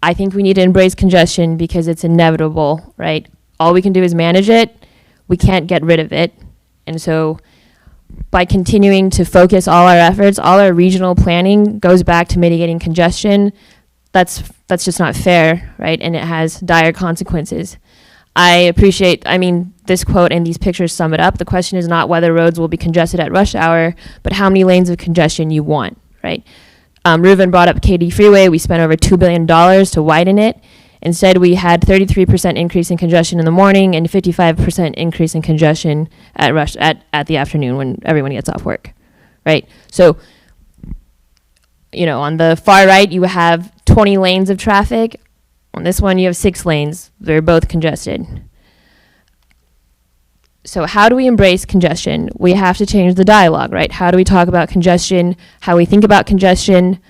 I think we need to embrace congestion because it's inevitable, right? All we can do is manage it. We can't get rid of it. And so by continuing to focus all our efforts, all our regional planning goes back to mitigating congestion. That's just not fair, right? And it has dire consequences. This quote and these pictures sum it up. The question is not whether roads will be congested at rush hour, but how many lanes of congestion you want, right? Reuven brought up Katy Freeway. We spent over $2 billion to widen it. Instead, we had 33% increase in congestion in the morning and 55% increase in congestion at the afternoon when everyone gets off work, right? So, on the far right, you have 20 lanes of traffic. On this one, you have 6 lanes. They're both congested. So how do we embrace congestion? We have to change the dialogue, right? How do we talk about congestion, how we think about congestion,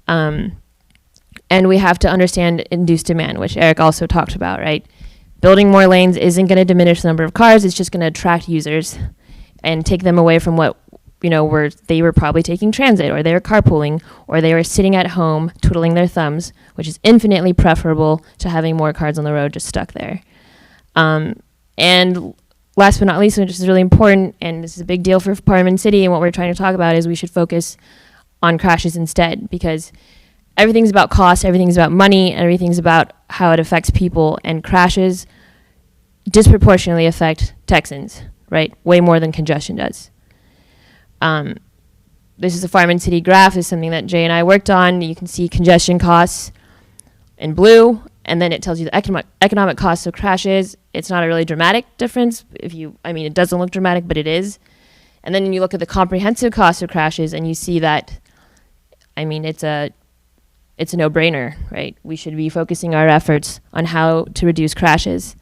and we have to understand induced demand, which Eric also talked about, right? Building more lanes isn't going to diminish the number of cars. It's just going to attract users and take them away from what, where they were probably taking transit, or they were carpooling, or they were sitting at home twiddling their thumbs, which is infinitely preferable to having more cars on the road just stuck there. And last but not least, which is really important, and this is a big deal for Fireman City, and what we're trying to talk about is we should focus on crashes instead, because everything's about cost, everything's about money, and everything's about how it affects people, and crashes disproportionately affect Texans, right? Way more than congestion does. This is a Fireman City graph. This is something that Jay and I worked on. You can see congestion costs in blue, and then it tells you the economic costs of crashes. It's not a really dramatic difference. It doesn't look dramatic, but it is. And then you look at the comprehensive cost of crashes, and you see that, it's a no-brainer, right? We should be focusing our efforts on how to reduce crashes.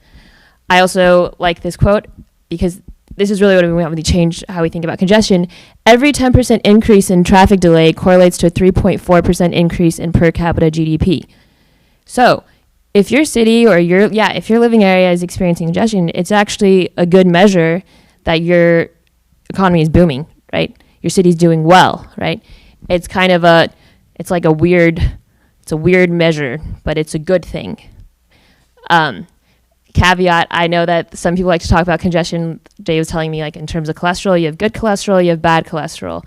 I also like this quote because this is really what we want to change how we think about congestion. Every 10% increase in traffic delay correlates to a 3.4% increase in per capita GDP. So if your city or if your living area is experiencing congestion, it's actually a good measure that your economy is booming, right? Your city's doing well, right? It's kind of it's a weird measure, but it's a good thing. Caveat, I know that some people like to talk about congestion. Jay was telling me, like, in terms of cholesterol, you have good cholesterol, you have bad cholesterol.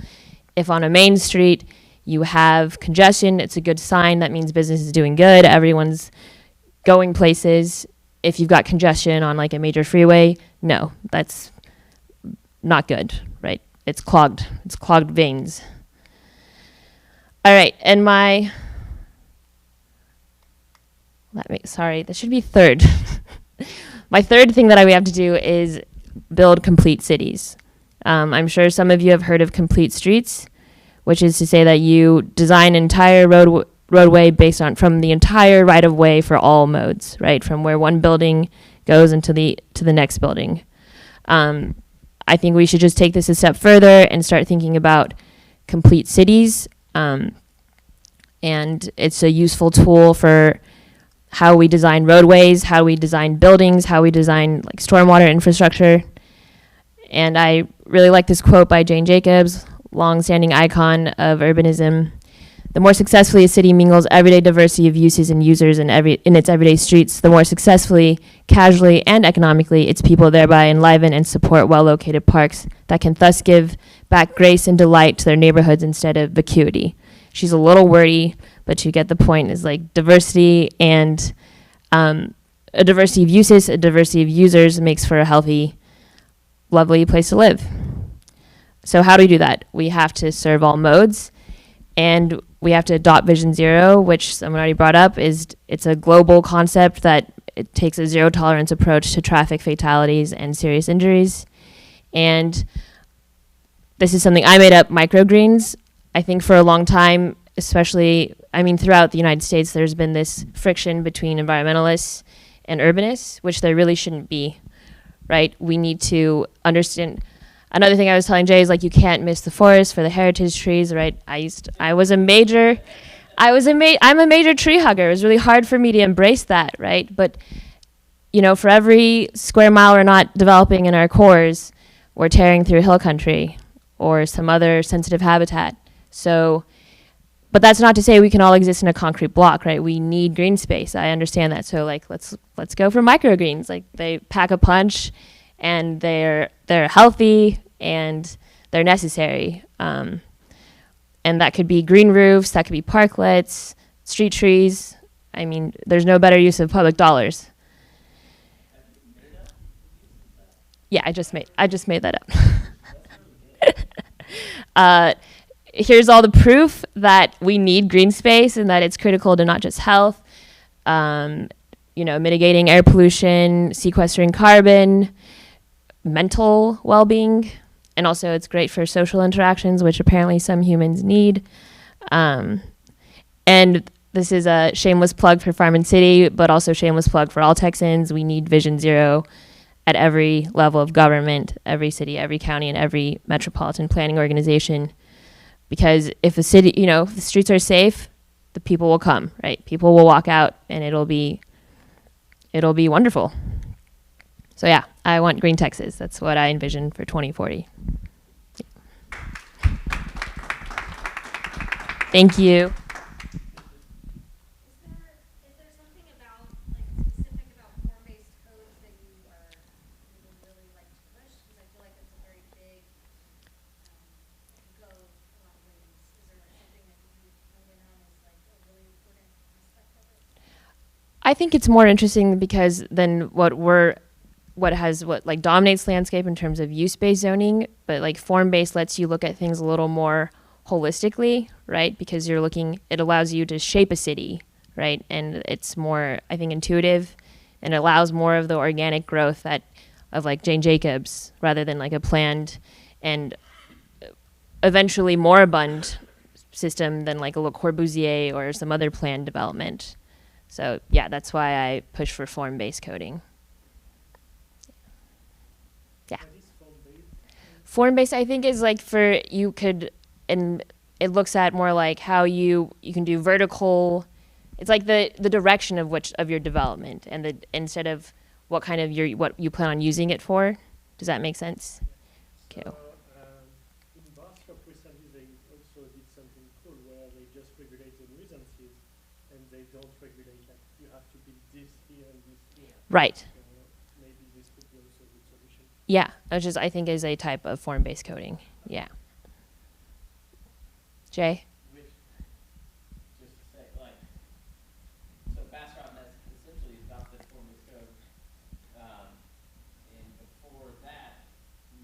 If on a main street you have congestion, it's a good sign. That means business is doing good. Everyone's going places. If you've got congestion on like a major freeway, no, that's not good, right? It's clogged. It's clogged veins. All right, and this should be third. My third thing that we have to do is build complete cities. I'm sure some of you have heard of complete streets, which is to say that you design an entire roadway based on from the entire right of way for all modes, right? From where one building goes into to the next building. I think we should just take this a step further and start thinking about complete cities. And it's a useful tool for how we design roadways, how we design buildings, how we design like stormwater infrastructure. And I really like this quote by Jane Jacobs, long-standing icon of urbanism. The more successfully a city mingles everyday diversity of uses and users in its everyday streets, the more successfully, casually, and economically its people thereby enliven and support well-located parks that can thus give back grace and delight to their neighborhoods instead of vacuity. She's a little wordy, but you get the point. Is like diversity and a diversity of uses, a diversity of users makes for a healthy, lovely place to live. So how do we do that? We have to serve all modes, and we have to adopt Vision Zero, which someone already brought up. It's a global concept that it takes a zero tolerance approach to traffic fatalities and serious injuries. And this is something I made up, microgreens. I think for a long time, especially, throughout the United States, there's been this friction between environmentalists and urbanists, which there really shouldn't be, right? We need to understand. Another thing I was telling Jay is, like, you can't miss the forest for the heritage trees, right? I'm a major tree hugger. It was really hard for me to embrace that, right? But, for every square mile we're not developing in our cores, we're tearing through hill country or some other sensitive habitat. So, but that's not to say we can all exist in a concrete block, right? We need green space. I understand that. So, like, let's go for microgreens. Like, they pack a punch, and they're healthy and they're necessary. And that could be green roofs, that could be parklets, street trees. There's no better use of public dollars. Yeah, I just made that up. Here's all the proof that we need green space and that it's critical to not just health, mitigating air pollution, sequestering carbon, mental well-being, and also it's great for social interactions, which apparently some humans need. And this is a shameless plug for Farm and City, but also shameless plug for all Texans. We need Vision Zero at every level of government, every city, every county, and every metropolitan planning organization. Because if a city, if the streets are safe, the people will come, right? People will walk out, and it'll be wonderful. So yeah, I want green Texas. That's what I envision for 2040. Thank you. Is there something about, like, specific about form-based codes that you would really like to push? Because I feel like it's a very big go a lot of ways. Is there something that you hone in on as like a really important aspect of it? I think it's more interesting because than what dominates landscape in terms of use-based zoning, but like form-based lets you look at things a little more holistically, right? Because it allows you to shape a city, right? And it's more, I think, intuitive, and it allows more of the organic growth of like Jane Jacobs rather than like a planned and eventually moribund system than like a Le Corbusier or some other planned development. So yeah, that's why I push for form-based coding. Yeah. What is form-based? Form-based, I think, is like for you could, and it looks at more like how you can do vertical. It's like the direction of which of your development, and the instead of what kind of what you plan on using it for. Does that make sense? So, Okay. in Bastrop recently, they also did something cool where they just regulate the nuisances, and they don't regulate like you have to build this here and this here. Right. So maybe this could be also a good solution. Yeah, which is I think is a type of form-based coding. Yeah. Jay. Which, just to say, like, so Bastrop has essentially adopted form-based code. And before that,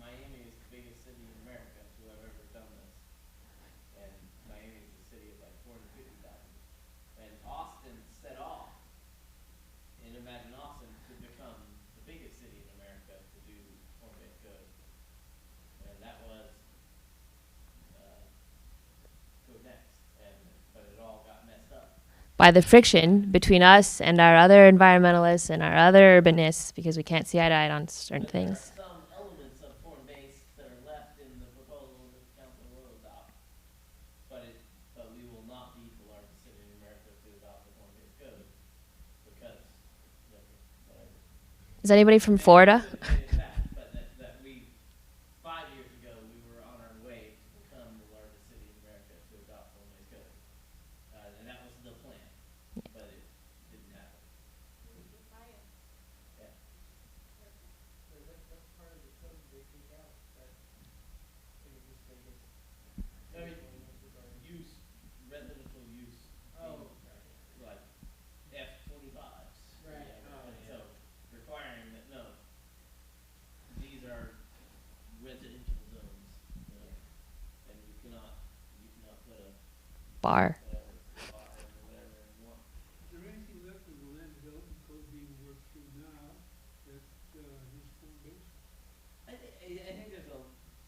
Miami is the biggest city in America to have ever done this. And Miami is a city of like 450,000. And Austin set off, and imagine Austin to become the biggest city in America to do form-based code. And that was Code Next, but it all got messed up. By the friction between us and our other environmentalists and our other urbanists, because we can't see eye to eye on certain But there things. are some elements of form-based that are left in the proposal that the council will adopt, but we will not be the largest city in America to adopt the form-based code because, whatever. Is anybody from Florida? But that we, 5 years ago, we were on our way to become the largest city in America to adopt form-based code. And that was the plan, but it didn't happen. Yeah. What part of the code did they take out that they just think is I mean, use, residential use. Oh, Like F-25s. Right. Yeah, Oh, and yeah. so requiring that, no, these are residential zones, you know, and you cannot put a Bar. whatever, bar or whatever you want. Is there anything left of the land development code being worked through now that is form-based? I think there's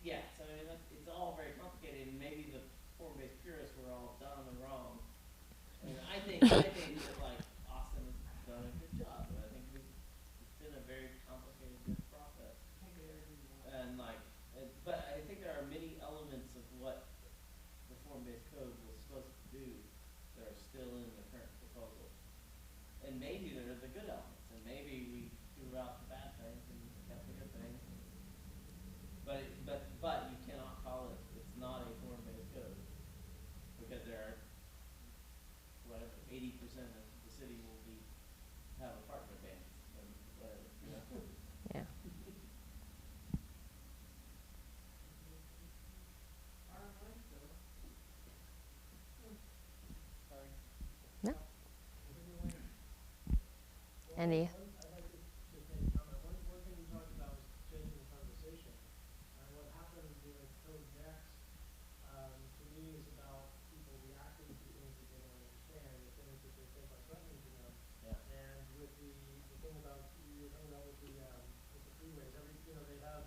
yes, I mean, it's all very complicated, and maybe the form-based purists were all dumb and wrong. And I think that like Austin has done a good job, but I think it's been a very complicated process. And but I think there are many elements of what the form-based code was supposed to do that are still in the current proposal. And maybe they're the good elements, and maybe we threw out the bad things and kept the good things. But you cannot call it, it's not a form-based code, because there are, whatever, 80% of the city will have apartment bands, and whatever, you know? Yeah. No. Andy. I'd like to just make a comment. One thing we talked about was changing the conversation. And what happened with Code Next, to me, is about people reacting to things that they don't understand, the things that they think are threatening to them. Yeah. And with the thing about, you were talking about with the freeways, they have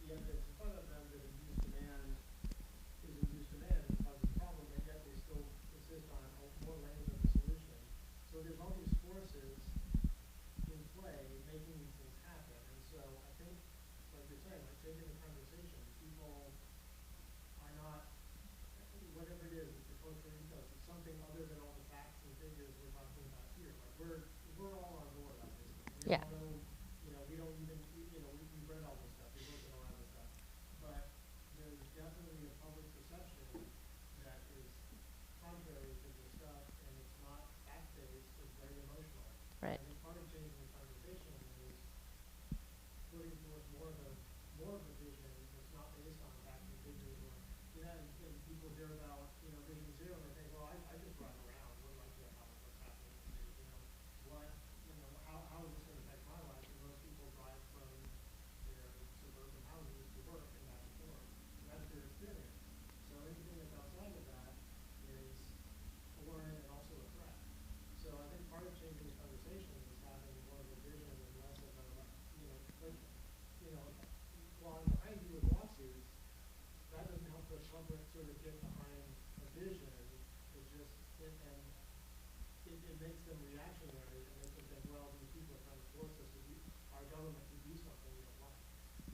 the evidence in front of them that induced demand is induced demand and causes a problem, and yet they still insist on more language of the solution. So there's all these forces in play making these things happen. And so I think, like you're saying, like changing the conversation, people are not, whatever it is, it's the cultural ethos, it's something other than all the facts and figures we're talking about here. Like we're all on board on this. We Yeah. all know, we don't even, we've read all this stuff, we've looked at all this stuff. But there's definitely a public perception that is contrary to this stuff, and it's not fact-based, it's very emotional. Right. I think part of changing the conversation is putting forth more of a vision that's not based on facts and figures or, and people hear about, Vision Zero and they think, well, I just drive around, what do I care about what's happening in the city, how is this going to affect my life? And most people drive from their suburban houses to work and back and forth. And that's their experience. So anything that's outside of that is foreign and also a threat. So I think part of changing the conversation is having more of a vision and less of a, while I'm behind you with lawsuits, that doesn't help the public sort of get behind a vision. It makes them reactionary and makes them think, well, these people are trying to force us to do, our government to do something we don't like.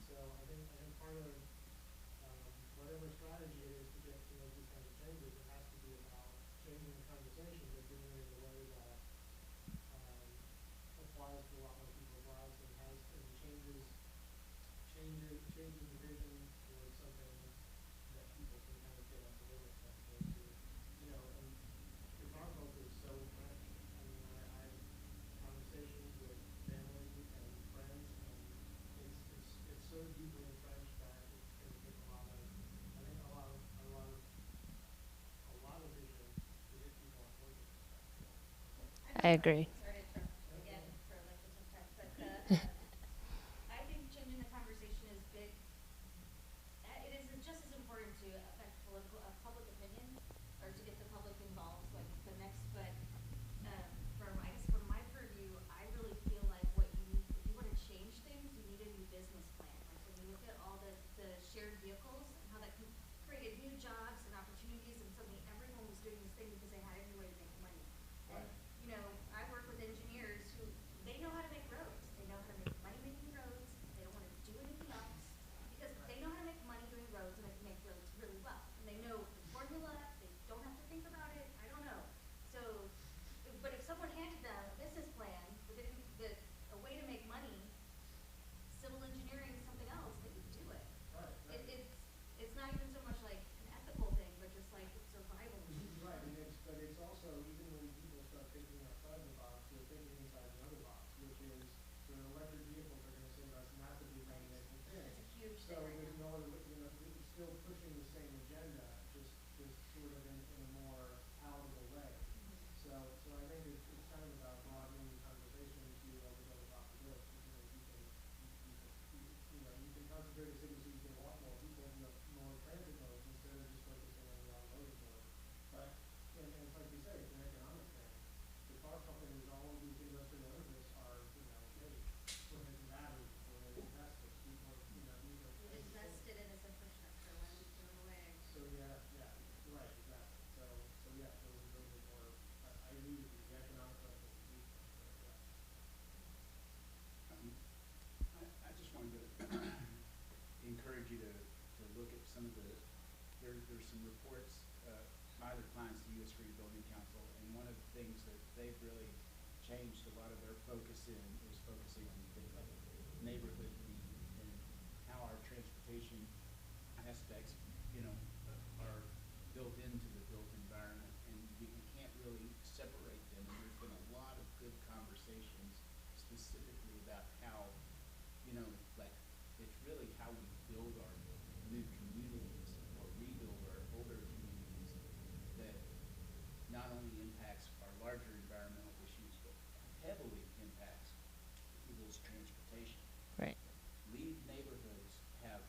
So changing the conversation, but doing it in a way that applies to a lot more people's lives and changes the vision towards something that people can kind of get on board with, as opposed to, and the farm culture is so entrenched. I mean, I have conversations with family and friends, and it's so deeply entrenched that it's going to take a lot of, I think, a lot of vision to get people on board with this. I agree. Sorry to interrupt again for like the 10th time, but I think changing the conversation is big. It is just as important to affect public opinion, or to get the public involved, like the next. But from my purview, I really feel like what you need, if you want to change things, you need a new business plan. Like when you look at all the shared vehicles and how that created new jobs and opportunities, and suddenly everyone was doing this thing because they had a new way to make money. And I work with engineers who they know how to make roads. They know how to make money making roads. They don't want to do anything else because they know how to make money doing roads, and they can make roads really well. And they know the formula. They don't have to think about it. I don't know. So, but if someone handed them a business plan with a way to make money, civil engineering, something else, they would do it. Right. It's not even so much like an ethical thing, but just like survival. Right, but it's also, even when people start thinking outside the box, they're thinking inside another box, which is, so electric vehicles are going to save us massively money making things. It's a huge So thing right there's now. no other, it's still pushing the same agenda, just sort of in a more palatable way. So I think it's kind of about broadening the conversation to all those other possibilities. You can concentrate a city so you can walk more people in the more transit modes instead of just focusing on the automotive mode. But, and it's like you say, it's an economic thing. The car companies, all of these industrial interests are, hey, we're making batteries, we're making Teslas, these are We've invested in this infrastructure. Why would we throw it away? So right, exactly. So yeah, those are more, I agree with you, the economic benefits is huge, but I just wanted to encourage you to look at some of there's some reports by the clients to U.S. Green Building Council, and one of the things that they've really changed a lot of their focus in is focusing on things like neighborhood need and how our transportation aspects, are built into the built environment, and you can't really separate them. And there's been a lot of good conversations specifically about how, like it's really how we build our new communities or rebuild our older communities that not only impacts our larger environmental issues, but heavily impacts people's transportation. Right. Lead neighborhoods have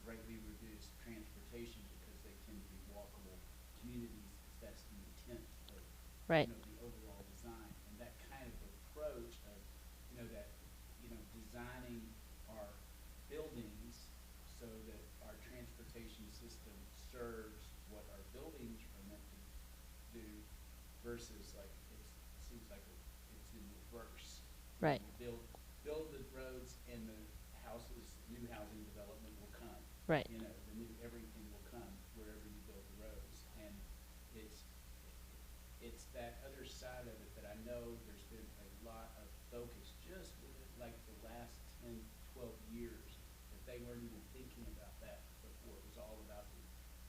greatly reduced transportation because they tend to be walkable communities, because that's the intent of Right. the overall design. And that kind of approach of designing our buildings so that our transportation system serves what our buildings are meant to do, versus like it seems like it's in reverse. Right. Build the roads, and the new housing development will come. Right. Everything will come wherever you build the roads, and it's that other side of it that I know there's been a lot of focus just within like the last 10, 12 years, that they weren't even thinking about that before. It was all about the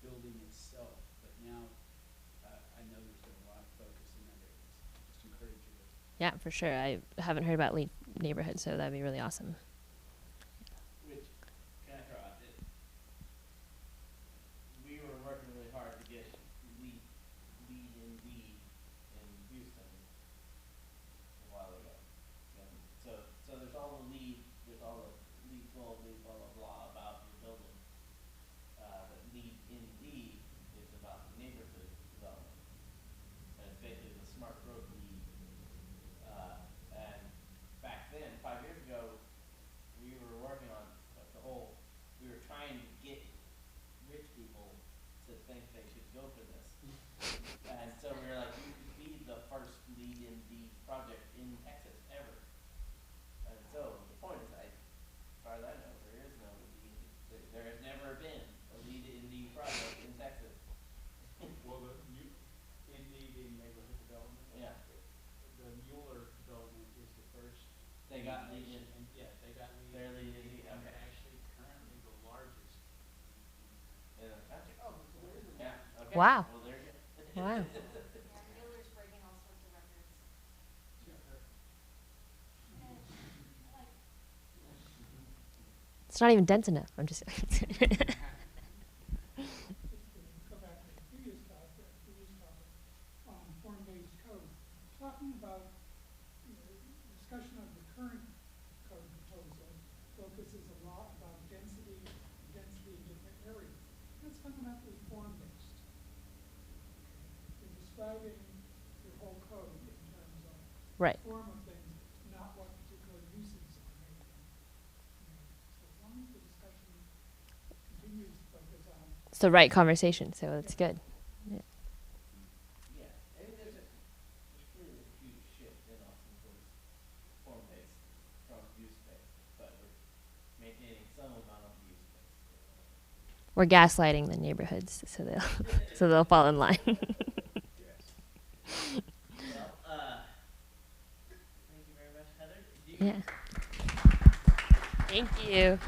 building itself, but now I know there's been a lot of focus in that area. Just encourage you to. Yeah, for sure. I haven't heard about Lead Neighborhood, so that'd be really awesome. Which, can I throw out it? We were working really hard to get lead in Houston a while ago. And so there's all the lead gold, lead blah blah blah about your building. But lead in D is about the neighborhood development. And it's basically the smart growth lead. And back then, 5 years ago, we were working on like we were trying to get rich people to think they should go for this. And so we were like, you could be the first lead in the project in Texas ever. And so the point is, as far as I know, there is no lead. There has never been a lead in the project in Texas. Well, the Yeah, they got They're leading. leading, Okay. actually currently the largest In the country. Oh, so there is a. Yeah, okay. Wow. Well, there you go. Wow. Yeah, Miller's breaking all sorts of records. It's not even dense enough. I'm just. Just to go back to the previous topic, on form-based code, talking about, discussion of the current code proposal focuses a lot about density in different areas. That's fundamentally form-based. You're describing your whole code in terms of Right. form of things, not what particular uses are making. So as long as the discussion continues to focus on It's the right conversation, so it's good. Yeah. Yeah, I think there's clearly a huge shift in Austin towards form-based from use-based, but we're maintaining some amount of use-based. We're gaslighting the neighborhoods, so they'll so they'll fall in line. Yes. Well, thank you very much, Heather. Yeah. Thank you.